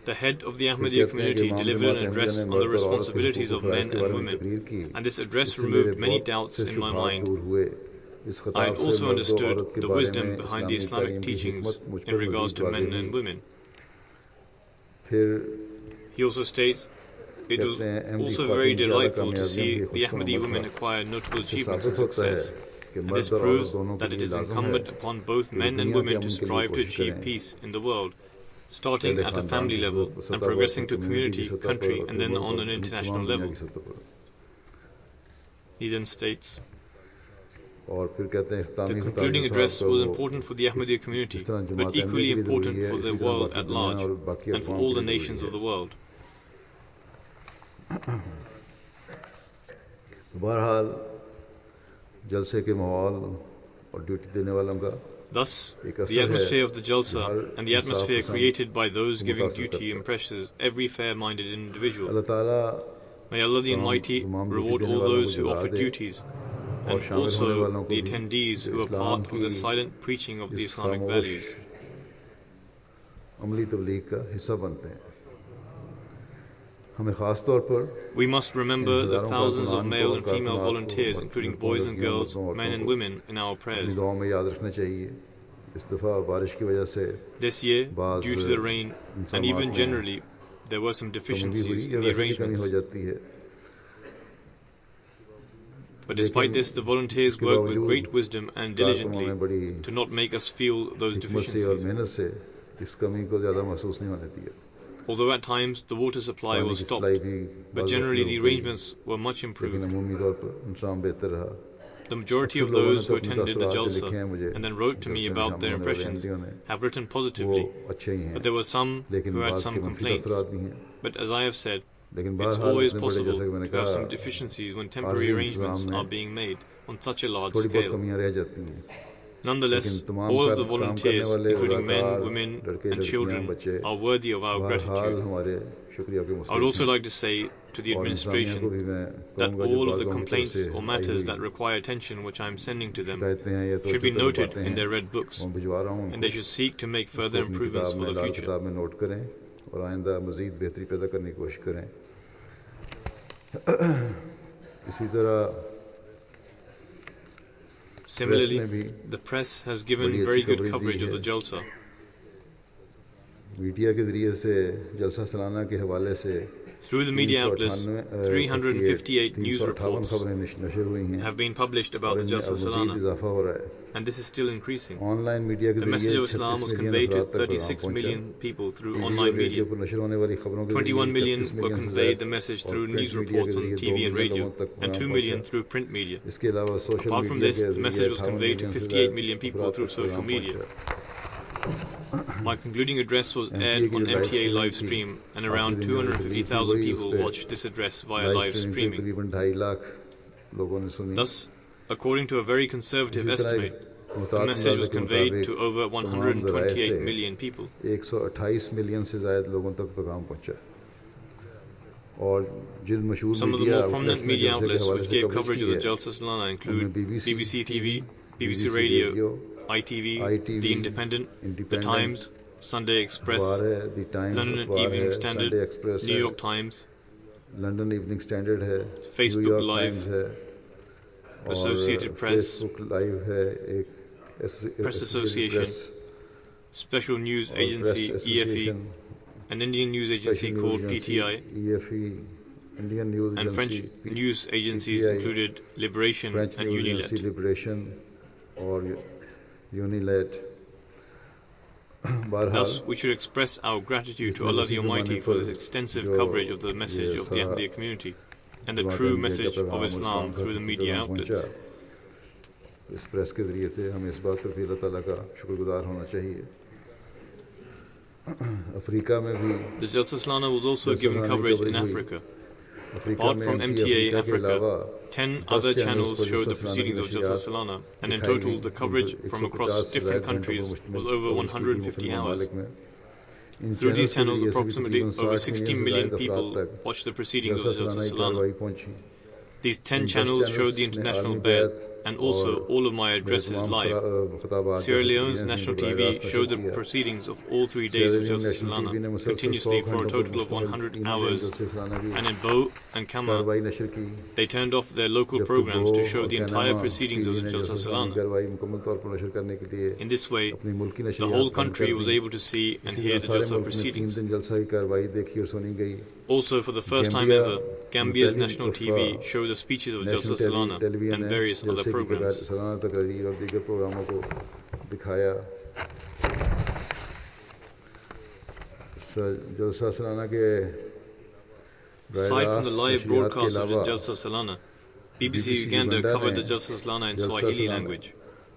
the head of the Ahmadiyya community delivered an address on the responsibilities of men and women, and this address removed many doubts in my mind. I had also understood the wisdom behind the Islamic teachings in regards to men and women. He also states, it was also very delightful to see the Ahmadi women acquire notable achievements and success. And this proves that it is incumbent upon both men and women to strive to achieve peace in the world, starting at a family level and progressing to community, country, and then on an international level. He then states, the concluding address was important for the Ahmadiyya community, but equally important for the world at large and for all the nations of the world. Thus, the atmosphere of the Jalsa and the atmosphere created by those giving duty impresses every fair-minded individual. May Allah the Almighty reward all those who offer duties, and also the attendees who are part of the silent preaching of the Islamic values. We must remember the thousands of male and female volunteers, including boys and girls, men and women, in our prayers. This year, due to the rain, and even generally, there were some deficiencies in the arrangements. But despite this, the volunteers worked with great wisdom and diligently to not make us feel those deficiencies. Although at times the water supply was stopped, but generally the arrangements were much improved. The majority of those who attended the Jalsa and then wrote to me about their impressions have written positively, but there were some who had some complaints. But as I have said, it's always possible to have some deficiencies when temporary arrangements are being made on such a large scale. Nonetheless, all of the volunteers, including men, women, and children, are worthy of our gratitude. I would also like to say to the administration that all of the complaints or matters that require attention which I am sending to them should be noted in their red books, and they should seek to make further improvements for the future. اور آئندہ مزید بہتری پیدا کرنے کی کوشش کریں. اسی طرح Similarly, the press has given very good coverage of the Jalsa. Media کے ذریعے سے جلسہ سالانہ کے حوالے سے Through the media outlets, 358 news reports خبریں نشر ہوئی ہیں have been published about the Jalsa مزید Salana, اضافہ ہو رہا ہے. and this is still increasing. On line media کے The message ذریعے of Islam 36 was million conveyed to افراد تک پیغام 36 پہنچا. million people through T V اور online ریڈیو media. پر نشر ہونے والی خبروں کے 21 million 31 were ملین سے conveyed the زائد message اور through پرنٹ news میڈیا کے reports on ذریعے 2 TV and ملین radio, لوگوں تک and پیغام 2 پہنچا. million through print media. اس کے علاوہ social Apart from media this, کے the ذریعے message was 58 conveyed to million سے 58 زائد million people افراد through تک social پیغام media. پہنچا. My concluding address was aired on MTA live stream, and around 250,000 people watched this address via live streaming. تقریباً 2.5 لاکھ لوگوں نے سنی. Thus, according to a very conservative estimate, the message was conveyed to over 128 million people. 128 million سے زائد لوگوں تک پیغام پہنچا. اور جن مشہور Some of the media more prominent media outlets which gave coverage of the ہے Jalsa Salana include BBC TV, BBC BBC Radio, ITV, The Independent, The Times, Sunday Express, اخبار ہے دی ٹائمز London اخبار Evening ہے Standard, Sunday express New ہے York Times, London evening standard ہے Facebook new York Live, Times ہے اور Associated Press, face بک live ہے ایک Press Association, Special News Agency EFE, an Indian news agency called PTI, EFE Indian news and French agency news agencies PTI, included Liberation French and news agency Unilet. Liberation اور یونیلیٹ. بہرحال Thus, we should express our gratitude to Allah the Almighty for this extensive coverage of the message of the Ahmadiyya community and the true message of Islam through the media outlets. اس press کے ذریعے سے ہمیں اس بات پر بھی اللہ تعالیٰ کا شکر گزار ہونا چاہیے. افریقہ میں بھی The Jalsa Salana was also given coverage in Africa. Africa Apart میں from MTA افریقہ کے علاوہ Africa, 10 other channels showed the proceedings of Jalsa Salana, and in total, the coverage from across different countries was over 150 hours. Through these channels, approximately over 60 million people watched the proceedings of the Jalsa Salana. These 10 channels showed the international bayat and also all of my addresses live. Sierra Leone's national TV showed the proceedings of all 3 days of Jalsa Salana continuously for a total of 100 hours. And in Bo and Kama, نشر کی they turned off their local programs to show the entire proceedings of the Jalsa Salana. کارروائی مکمل طور پر نشر کرنے کے لیے In this way, اپنی ملکی the نشریات whole بند country کر was دیں. able to see and اسی hear طرح the سارے Jalsa ملک میں 3 proceedings. دن جلسہ کی کارروائی دیکھی اور سنی گئی. Also, for the first time ever, Gambia's national TV showed the speeches of Jalsa Salana and various other programs. سالانہ تقاریر اور دیگر پروگراموں کو دکھایا. جلسہ سالانہ کے Aside from the live broadcast of the Jalsa Salana, BBC Uganda covered the Jalsa Salana in Swahili language,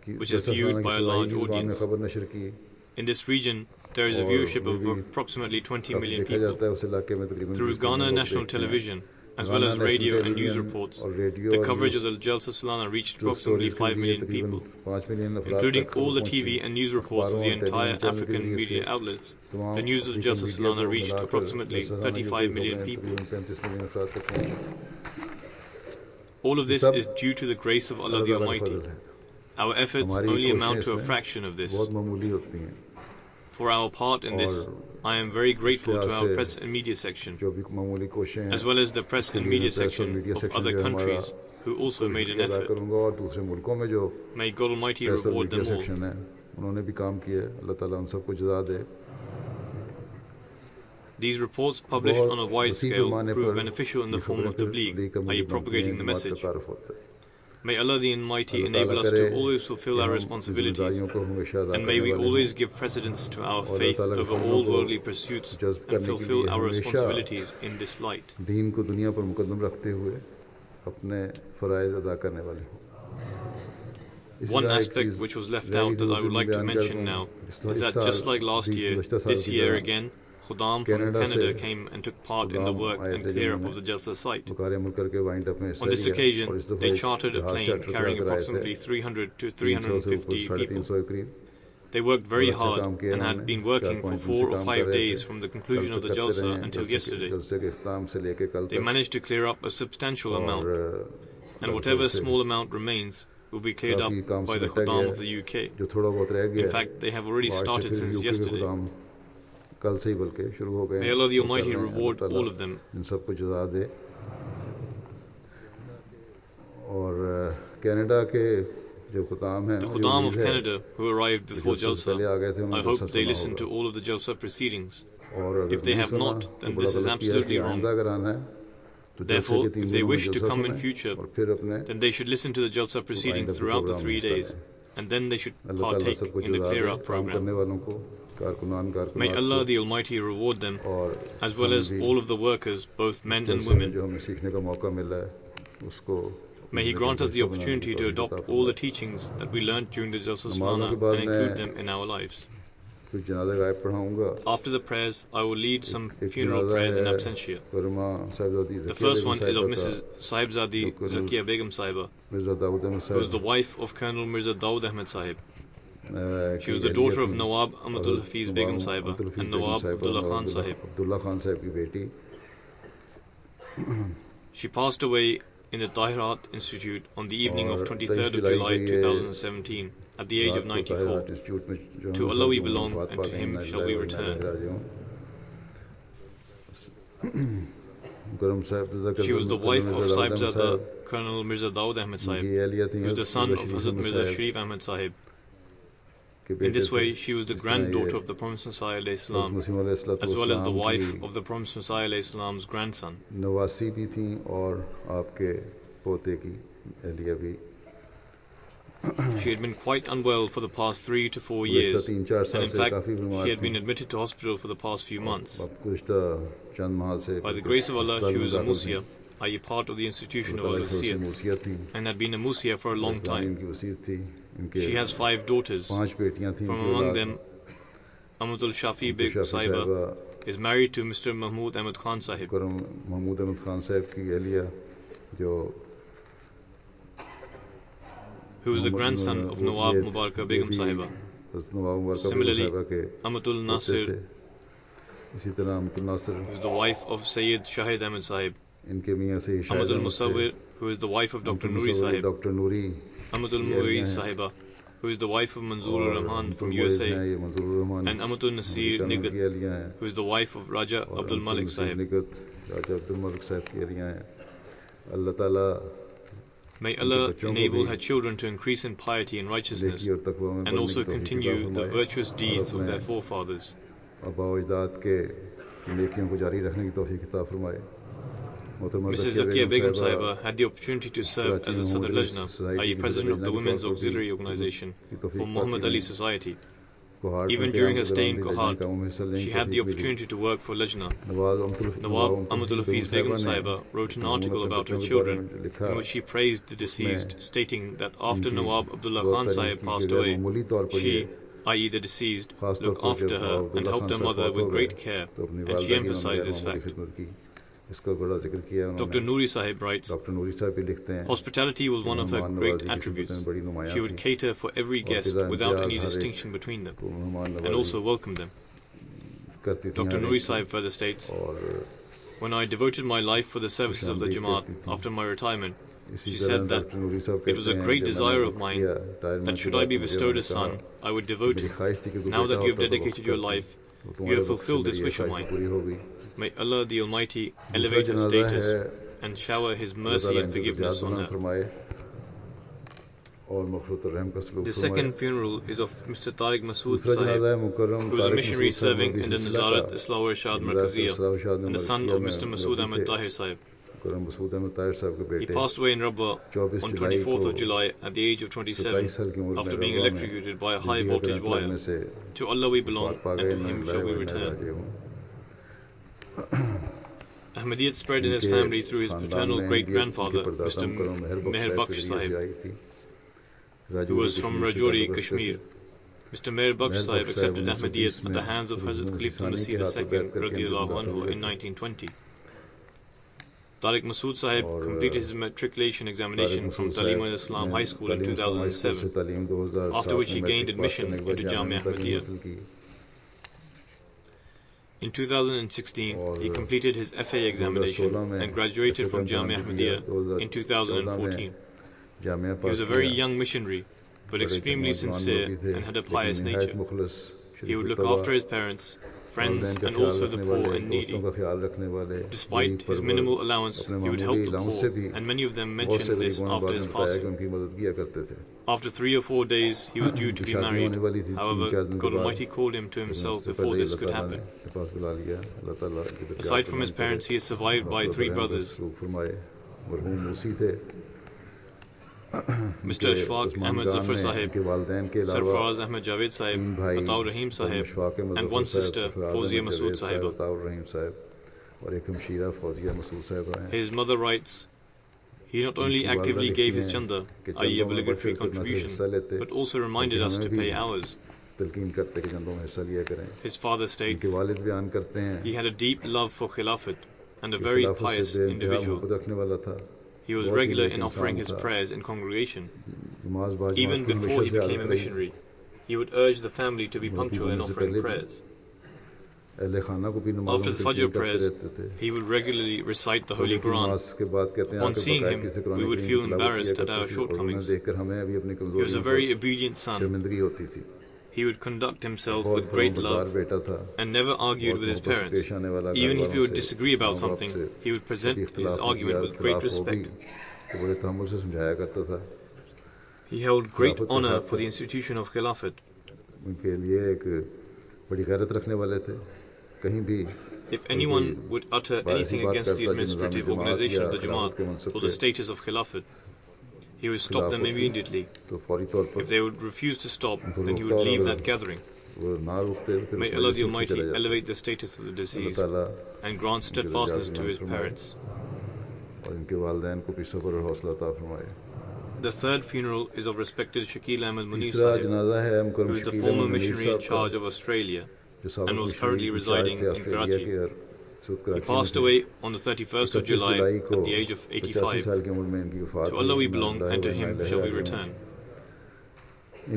which is viewed by a large audience. خبر نشر کی. In this region, there is a viewership of approximately 20 million دیکھا جاتا people. ہے اس علاقے میں تقریباً Through Ghana National Television, as well as radio and news reports, the coverage of the Jalsa Salana reached approximately 5 million people. 5 million افراد Including تک all the پہنچی. TV and news reports of the entire African media outlets, the news of Jalsa Salana reached approximately 35 million people. 35 million افراد تک پہنچی. All of this is due to the grace of Allah the Almighty. Our efforts only amount to a fraction of this. بہت معمولی ہوتی ہیں. For our part in this, I am very grateful to our press and media section, جو بھی معمولی کوششیں ہیں as well as the press and media section of other countries who also made an ادا effort. کروں گا. اور دوسرے ملکوں میں جو May God Almighty پریس اور reward media them all. Section ہے انہوں نے بھی کام کیا ہے. اللہ تعالیٰ ان سب کو جزا دے. These reports published on a wide وسیع scale پیمانے prove per beneficial in the یہ form خبریں of پھر tabligh, لیک عملی i.e. بنتی ہیں, propagating the جماعت کا message. تعارف ہوتا ہے. May Allah the Almighty Allah enable تعالیٰ us کرے to always fulfill کہ our ہم responsibilities, ذمہ داریوں کو ہمیشہ ادا and may کرنے we والے always ہوں. give precedence to our اور اللہ faith تعالیٰ کے over فضلوں all کو worldly pursuits جذب and کرنے کے fulfill لیے our ہمیشہ responsibilities in this light. دین کو دنیا پر مقدم رکھتے ہوئے اپنے فرائض ادا کرنے والے ہوں. One aspect which was left out that I would like to mention now is that just like last year, this year again, Khudam from Canada came and took part in the work and clear up of the Jalsa site. بکارے مل کر کے وائنڈ اپ میں On this occasion, they chartered a plane carrying approximately 300 to 350 people. 350 قریب. They worked very hard and had been working for 4 or 5 days from the conclusion of the Jalsa until yesterday. جلسے کے اختتام سے لے کے کل They تک. managed to clear up a substantial اور amount, and whatever small amount remains will be cleared up by the Khudam of the UK. جو تھوڑا بہت رہ گیا In fact, they have already started since yesterday. कल से ही बल्कि शुरू हो गए May Allah the Almighty reward all of them. इन सबको जज़ा दे। और कनाडा के जो खुताम हैं, The Khuddam of Canada who arrived before Jalsa, I hope they listen to all of the Jalsa proceedings. If they have not, then this is absolutely wrong. Therefore, if they wish to come in future, then they should listen to the Jalsa proceedings throughout the 3 days, and then they should partake in the Clear Up program. May Allah the Almighty reward them, as well as all of the workers, both men and women. May He grant us the opportunity to adopt all the teachings that we learned during the Jalsa Salana and include them in our lives. After the prayers, I will lead some funeral prayers in absentia. The first one is of Mrs. Sahibzadi Zakia Begum Sahiba, who is the wife of Colonel Mirza Daud Ahmed Sahib. She was the daughter of Nawab Ahmadul Hafiz Begum Sahiba and Nawab Abdullah Khan Sahib. She passed away in the Tahirat Institute on the evening of 23rd of July 2017 at the age of 94. To Allah we belong and to Him shall we return. She was the wife of Sahibzada Colonel Mirza Daud Ahmed Sahib, who was the son of Hazrat Mirza Sharif Ahmed Sahib. In this way, she was the granddaughter of the Promised Messiah as well as the wife of the Promised Messiah's grandson. She had been quite unwell for the past 3 to 4 years, and in fact, she had been admitted to hospital for the past few months. By the grace of Allah, she was a Musia, i.e. part of the institution of Al-Husiyat, and had been a Musia for a long time. She has 5 daughters. From among them, Amatul Shafi Beg Sahiba is married to Mr. Mahmood Ahmed Khan Sahib. Who is the grandson of Nawab Mubaraka Begum Sahiba. Similarly, Amatul Nasir, who is the wife of Sayyid Shahid Ahmed Sahib. Amatul Musawwir, who is the wife of Dr. Nuri Sahib. Amatul Muiz Sahiba, who is the wife of Manzoor Rahman from USA. And Amatul Nasir Nigat, who is the wife of Raja Abdul Malik Sahib. May Allah enable her children to increase in piety and righteousness, and also continue the virtuous deeds of their forefathers. Mrs. Zakia Begum Sahiba had the opportunity to serve as a Sadr Lajna, i.e. President of the Women's Auxiliary Organization for Muhammad Ali Society. Even during her stay in Kohat, she had the opportunity to work for Lajna. Nawab Ahmadul Hafiz Begum Sahiba wrote an article about her children in which she praised the deceased, stating that after Nawab Abdullah Khan Sahib passed away, she, i.e. the deceased, looked after her and helped her mother with great care, and she emphasized this fact. Dr. Nuri Sahib writes, hospitality was one of her great attributes. She would cater for every guest without any distinction between them, and also welcome them. Dr. Nuri Sahib further states, when I devoted my life for the services of the Jamaat after my retirement, she said that it was a great desire of mine that should I be bestowed a son, I would devote him. Now that you have dedicated your life, you have fulfilled this wish of mine. May Allah the Almighty elevate her status and shower His mercy and forgiveness on her. The second funeral is of Mr. Tariq Masood Sahib, who is a missionary serving in the Nazarat Islah Irshad Markaziyya and the son of Mr. Masood Ahmed Tahir Sahib. He passed away in Rabwa on 24th of July at the age of 27 after being electrocuted by a high voltage wire. To Allah we belong and to Him shall we return. Ahmadiyyat spread in his family through his paternal great-grandfather, Mr. Meher Baksh Sahib, who was from Rajouri, Kashmir. Mr. Meher Baksh Sahib accepted Ahmadiyyat at the hands of Hazrat Khalifa Masih II radiyallahu anhu in 1920. Tariq Masood Sahib completed his matriculation examination from Talim al-Islam High School in 2007, after which he gained admission into Jamia Ahmadiyya. In 2016, he completed his FA examination and graduated from Jamia Ahmadiyya in 2014. He was a very young missionary, but extremely sincere and had a pious nature. He would look after his parents, friends, والدین کا and خیال also the رکھنے poor والے، and دوستوں needy. کا خیال رکھنے والے، Despite his minimal allowance, اپنے he would help معمولی the allowance سے بھی poor, and many of them بہت سے mentioned this غریبوں نے بعد after میں his بتایا کہ passing. ان کی مدد کیا کرتے تھے. After 3 or 4 days, he was due to be شادی married. ہونے والی تھی 3-4 However, دن کے God بعد، Almighty called him to لیکن اس himself سے before پہلے this اللہ could تعالیٰ نے happen. اپنے پاس بلا لیا. اللہ تعالیٰ کی درجات Aside from his بلند کرے، parents, he is survived by 3 brothers. فرمائے. مرحوم موسی تھے. Mr. Ashfaq عثمان Ahmad خان Zafar نے ان Sahib, کے والدین کے علاوہ Sarfaraz Ahmad Javed Sahib, 3 بھائی، Ataur Rahim Sahib, مشفاق and Muzaffar 1 صاحب، sister, سرفراز Fawzia احمد Masood جاوید صاحب، Sahiba. عطاء الرحیم صاحب اور ایک ہمشیرہ فوزیہ مسعود صاحبہ ہیں. His mother writes, he not only ان کی والدہ actively لکھتی gave his ہیں chanda, کہ i.e. چندوں میں بڑھ obligatory چڑھ کر نہ صرف contribution, حصہ لیتے but also reminded بلکہ us to ہمیں pay بھی ours. تلقین کرتے کہ چندوں میں حصہ لیا کریں. His father ان states, کے والد بیان کرتے ہیں he had a deep love for Khilafat and a کہ very خلافت pious سے بے انتہا individual. محبت رکھنے والا تھا. He was بہت ہی regular نیک in offering انسان his تھا. prayers in congregation. نماز باجماعت Even کی before he ہمیشہ سے became a عادت رہی. missionary, he would urge the family to be punctual in offering prayers. اہل خانہ کو بھی نمازوں After میں the تلقین Fajr کرتے prayers, رہتے تھے. he would regularly recite the Holy لیکن Quran. نماز کے بعد کہتے ہیں Upon آ کر seeing باقاعدگی him, سے قرآن we would کریم feel کی تلاوت کیا embarrassed at کرتے our تھے اور انہیں shortcomings. دیکھ کر ہمیں بھی اپنی He was a کمزوریوں very per obedient son. شرمندگی ہوتی تھی. He would conduct himself بہت with great فرمانبردار love بیٹا تھا. and never argued بہت with his محبت سے parents. پیش آنے والا. گھر Even if he والوں would سے، disagree about ماں باپ something, سے he would present کبھی his اختلاف نہیں argument کیا. with great اختلاف ہو بھی respect. تو بڑے تحمل سے سمجھایا کرتا تھا. He held great خلافت کا honor خاتمہ. for the institution of Khilafat. ان کے لیے ایک بڑی غیرت رکھنے والے تھے. کہیں بھی If anyone would utter anything بات against the کرتا جو نظام administrative جماعت organization یا of the خلافت کے Jamaat منصب or the پہ status of Khilafat, he would stop them خلافت immediately. تو فوری طور پر If they would refuse to stop, ان کو then he روکتا would اور leave اگر that gathering. وہ نہ روکتے پھر May اس Allah وجہ the سے Almighty چلے جاتے. elevate the status of the Allah deceased تعالیٰ and grant steadfastness to his parents. اور ان کے والدین کو بھی صبر اور حوصلہ عطا فرمائے. The third funeral is of respected Shakil Ahmad Munir تیسرا Sahib, جنازہ ہے who is the Shakeel former Ahmad Munir missionary in صاحب کا، charge of Australia جو and سابق was currently مشیر residing تھے in آسٹریلیا کے Karachi. اور سود He کراچی میں passed تھے. away on the 31st of 31 July جولائی کو at the age of 85 85. سال کی عمر میں ان کی وفات To Allah we ہوئی. belong and to Him shall we return.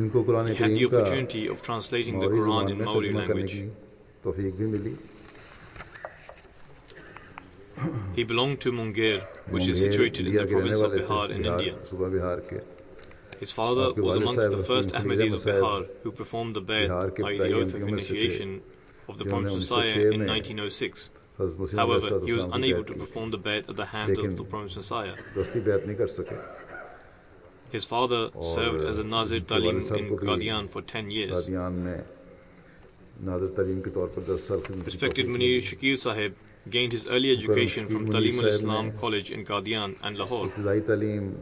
ان کو قرآن He had the کریم کا opportunity of translating the Maori Quran زبان in میں Maori ترجمہ کرنے language. کی توفیق بھی ملی. He belonged to Munger, which is Munger situated in India the کے رہنے province of والے Bihar تھے، in India. صوبہ بہار کے. His father آپ کے was والد amongst صاحب the first حکیم Ahmadis of صاحب Bihar who performed the bayat, بہار کے i.e. the ابتدائی oath of امتیوں میں سے تھے. initiation of the جنہوں نے Promised Messiah 1906 in میں 1906. حضرت مسیح علیہ However, he was السلام کی unable بیعت to کی. perform the bayat at the hands لیکن of the Promised Messiah. دستی بیعت نہیں کر سکے. His father served as a Nazir Talim والد صاحب in کو بھی Qadian for 10 years. قادیان میں ناظر تعلیم کے طور پر 10 سال خدمت کی Respected توفیق Munir ملی. Shakil Sahib gained his early education from Munir Talim Sahib al-Islam نے College in Qadian and Lahore. ابتدائی تعلیم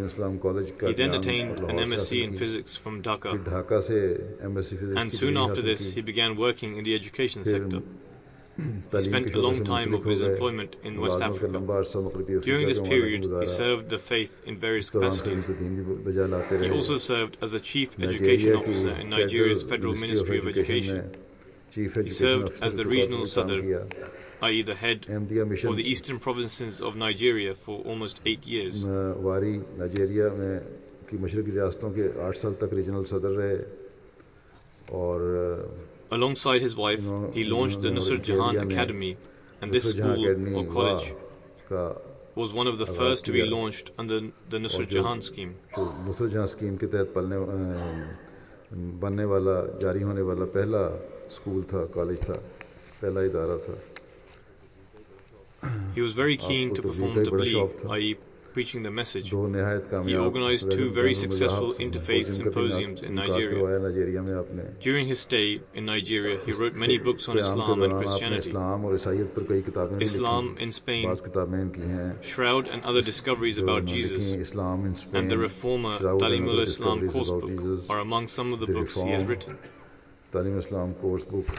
اسلام کالج He then قادیان اور attained an لاہور سے MSc in حاصل کی. physics from Dhaka, پھر ڈھاکہ سے MSc فزکس and کی soon ڈگری after حاصل this he کی. began working in the education پھر sector. He تعلیم کے spent a شعبے long سے time منسلک of ہو his گئے. employment in West ملازمت کا Africa. لمبا عرصہ مغربی During افریقہ this کے ممالک period, میں he گزارا. served the faith in various اس دوران capacities. کے دین بھی بجا لاتے He رہے. also served as the chief Nigeria education کی officer in Nigeria's Federal Ministry of education میں Education, chief He education served افسر as the کے طور regional پر کام Sadr, کیا. i.e. the head Ahmadiyya for mission the eastern provinces of Nigeria for almost 8 years. واری Nigeria میں کی مشرقی ریاستوں کے 8 سال تک ریجنل صدر رہے. اور Alongside his wife, he launched the Nusrat Jahan Academy, and this school or college کا was one of the first to be launched under the Nusrat Jahan scheme. نصرت جہاں اسکیم کے تحت بننے والا جاری ہونے والا پہلا اسکول تھا، کالج تھا، پہلا ادارہ تھا. He was very keen to perform tabligh, i.e. preaching the message. دو نہایت He کامیاب organized 2 very successful interfaith symposiums in Nigeria. Nigeria میں آپ نے During his stay in Nigeria, he wrote many books on قیام کے Islam and دوران آپ نے Christianity. اسلام اور عیسائیت پر کئی کتابیں بھی Islam لکھی. in Spain, بعض کتابیں ان کی ہیں Shroud and Other Discoveries جو about انہوں نے لکھی ہیں. Jesus, Islam in Spain, and the Reformer شراؤد Talim and Other al-Islam Discoveries course about book Jesus, are among some of the The books he has Reform, written. تعلیم اسلام course book.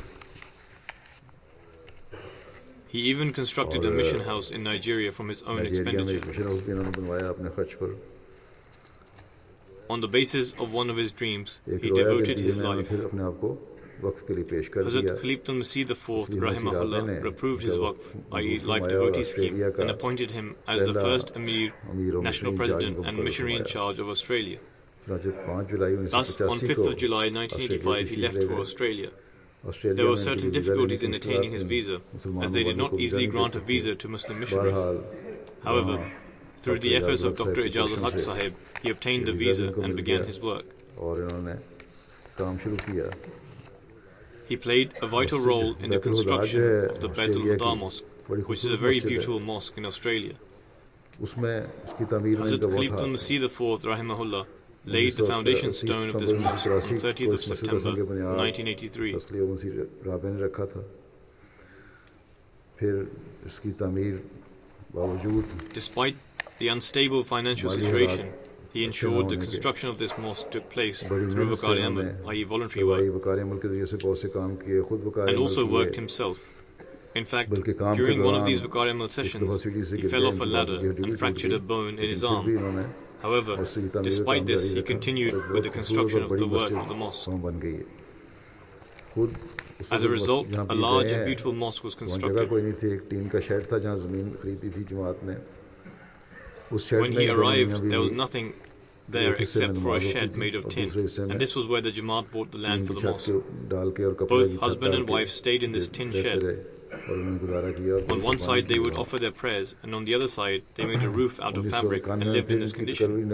He even constructed a mission house in Nigeria from his own Nigeria میں ایک expenditure. Mission house بھی انہوں نے بنوایا اپنے خرچ پر. On the basis of one of his dreams, ایک he رویا کے devoted نتیجے his میں انہوں نے life. پھر اپنے آپ کو وقف کے لیے پیش کر دیا. Hazrat Khalifat al-Masih IV, اس لیے مسیح رابع rahimahullah, نے reproved his waqf, i.e. منظور life فرمایا اور devotee scheme, آسٹریلیا کا and appointed him as the پہلا first Amir, امیر و national مشنری president کو and مقرر missionary in فرمایا. charge of Australia. چنانچہ 5 جولائی Thus, on 1985 5th کو of July آسٹریلیا 1985, he تشریف left لے for گئے. Australia. آسٹریلیا There میں were ان کے certain لیے ویزا لینے difficulties کی in attaining مشکلات his تھیں. visa, مسلمان as they did ممالک not کو ویزا easily نہیں grant a دیتے تھے. visa to Muslim missionaries. بہرحال However, through the Dr. efforts of Ijazat Dr. Sahib Ijazat की Haq कोशिश से Sahib, he obtained the ये वीज़ा visa इनको and मिल began गया. his work. اور انہوں نے کام شروع کیا. He played a vital role in the construction of the Baitul Mosque, which is a very beautiful mosque in Australia. Hazrat Khalifatul Masih IV Rahimahullah laid the foundation stone of this mosque on 30th of September 1983. Despite the unstable financial situation, he ensured the construction of this mosque took place through Vakar Ahmad, i.e. voluntary work, and also worked himself. In fact, during one of these Vakar Ahmad sessions, he fell off a ladder and fractured a bone in his arm. However, despite this, he continued with the construction of the work of the mosque. As a result, a large and beautiful mosque was constructed. When he arrived, there was nothing there except for a shed made of tin, and this was where the Jamaat bought the land for the mosque. Both husband and wife stayed in this tin shed. On one side they would offer their prayers, and on the other side they made a roof out of fabric and lived in this condition.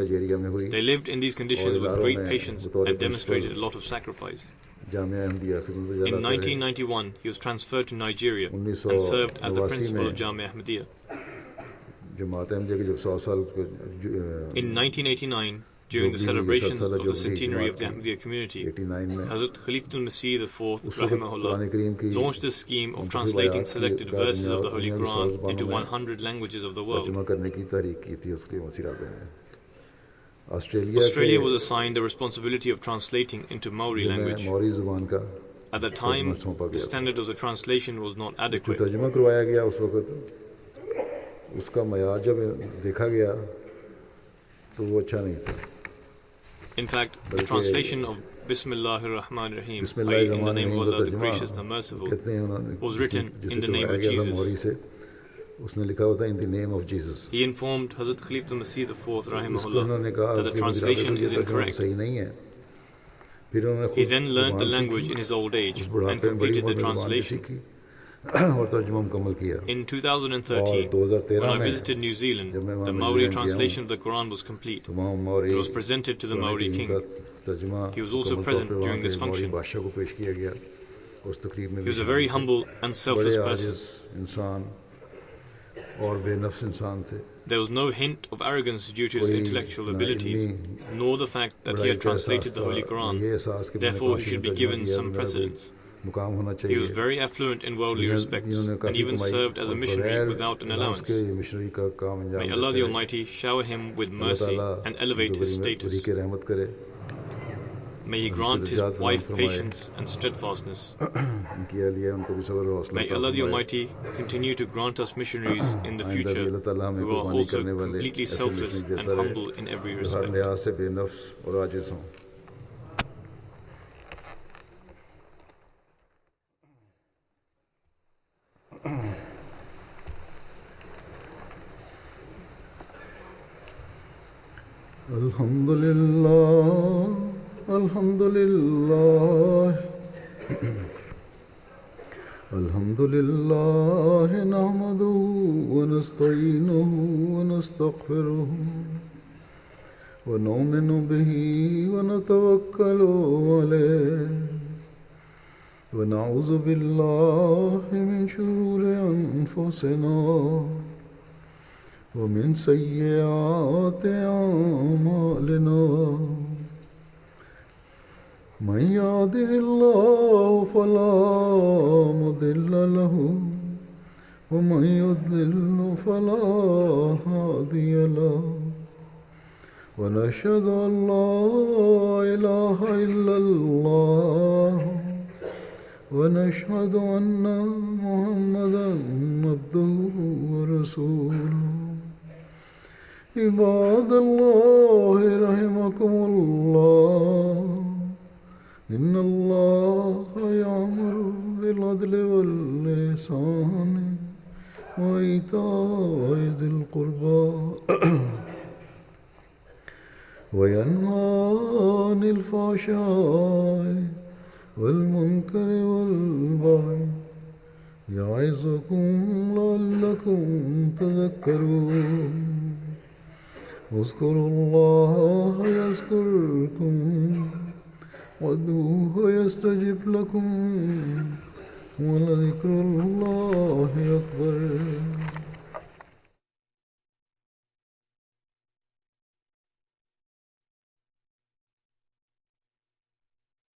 They lived in these conditions with great patience and demonstrated a lot of sacrifice. In 1991 he was transferred to Nigeria and served as the principal of Jamia Ahmadiyya. In 1989, during the celebrations of the centenary of the Ahmadiyya community, Hazrat Khalifatul Masih IV Rahimahullah launched a scheme of translating selected verses of the Holy Quran into 100 languages of the world. Australia was assigned the responsibility of translating into Maori language. At the time, the standard of the translation was not adequate. In fact, the translation of Bismillahir Rahmanir Rahim, i.e. in the name of Allah, the Gracious, the Merciful, was written in the name of Jesus. He informed Hazrat Khalifatul Masih IV Rahimahullah that the translation is incorrect. He then learned the language in his old age and completed the translation. In 2013, when I visited New Zealand, the Maori translation of the Quran was complete. It was presented to the Maori king. He was also present during this function. He was a very humble and selfless person. There was no hint of arrogance due to his intellectual abilities, nor the fact that he had translated the Holy Quran. Therefore, he should be given some precedence. He was very affluent in worldly respects and even served as a missionary without an allowance. May Allah the Almighty shower him with mercy and elevate his status. May He grant his wife patience and steadfastness. May Allah the Almighty continue to grant us missionaries in the future who are also completely selfless and humble in every respect. Alhamdulillah, Alhamdulillah, Alhamdulillah, nahmaduhu wa nasta'inuhu wa nastaghfiruhu wa nu'minu bihi wa natawakkalu alayhi wa na'udhu billahi min shururi anfusina ومن سيئات أعمالنا من يهده الله فلا مضل له ومن يضلل فلا هادي له ونشهد أن لا إله إلا الله ونشهد أن محمدا عبده ورسوله عباد الله رحمكم الله إن الله يأمر بالعدل والإحسان وإيتاء ذي القربى وينهى عن الفحشاء والمنكر والبغي يعظكم لعلكم تذكرون اذكروا الله يذكركم وادعوه يستجب لكم ولذكر الله أكبر.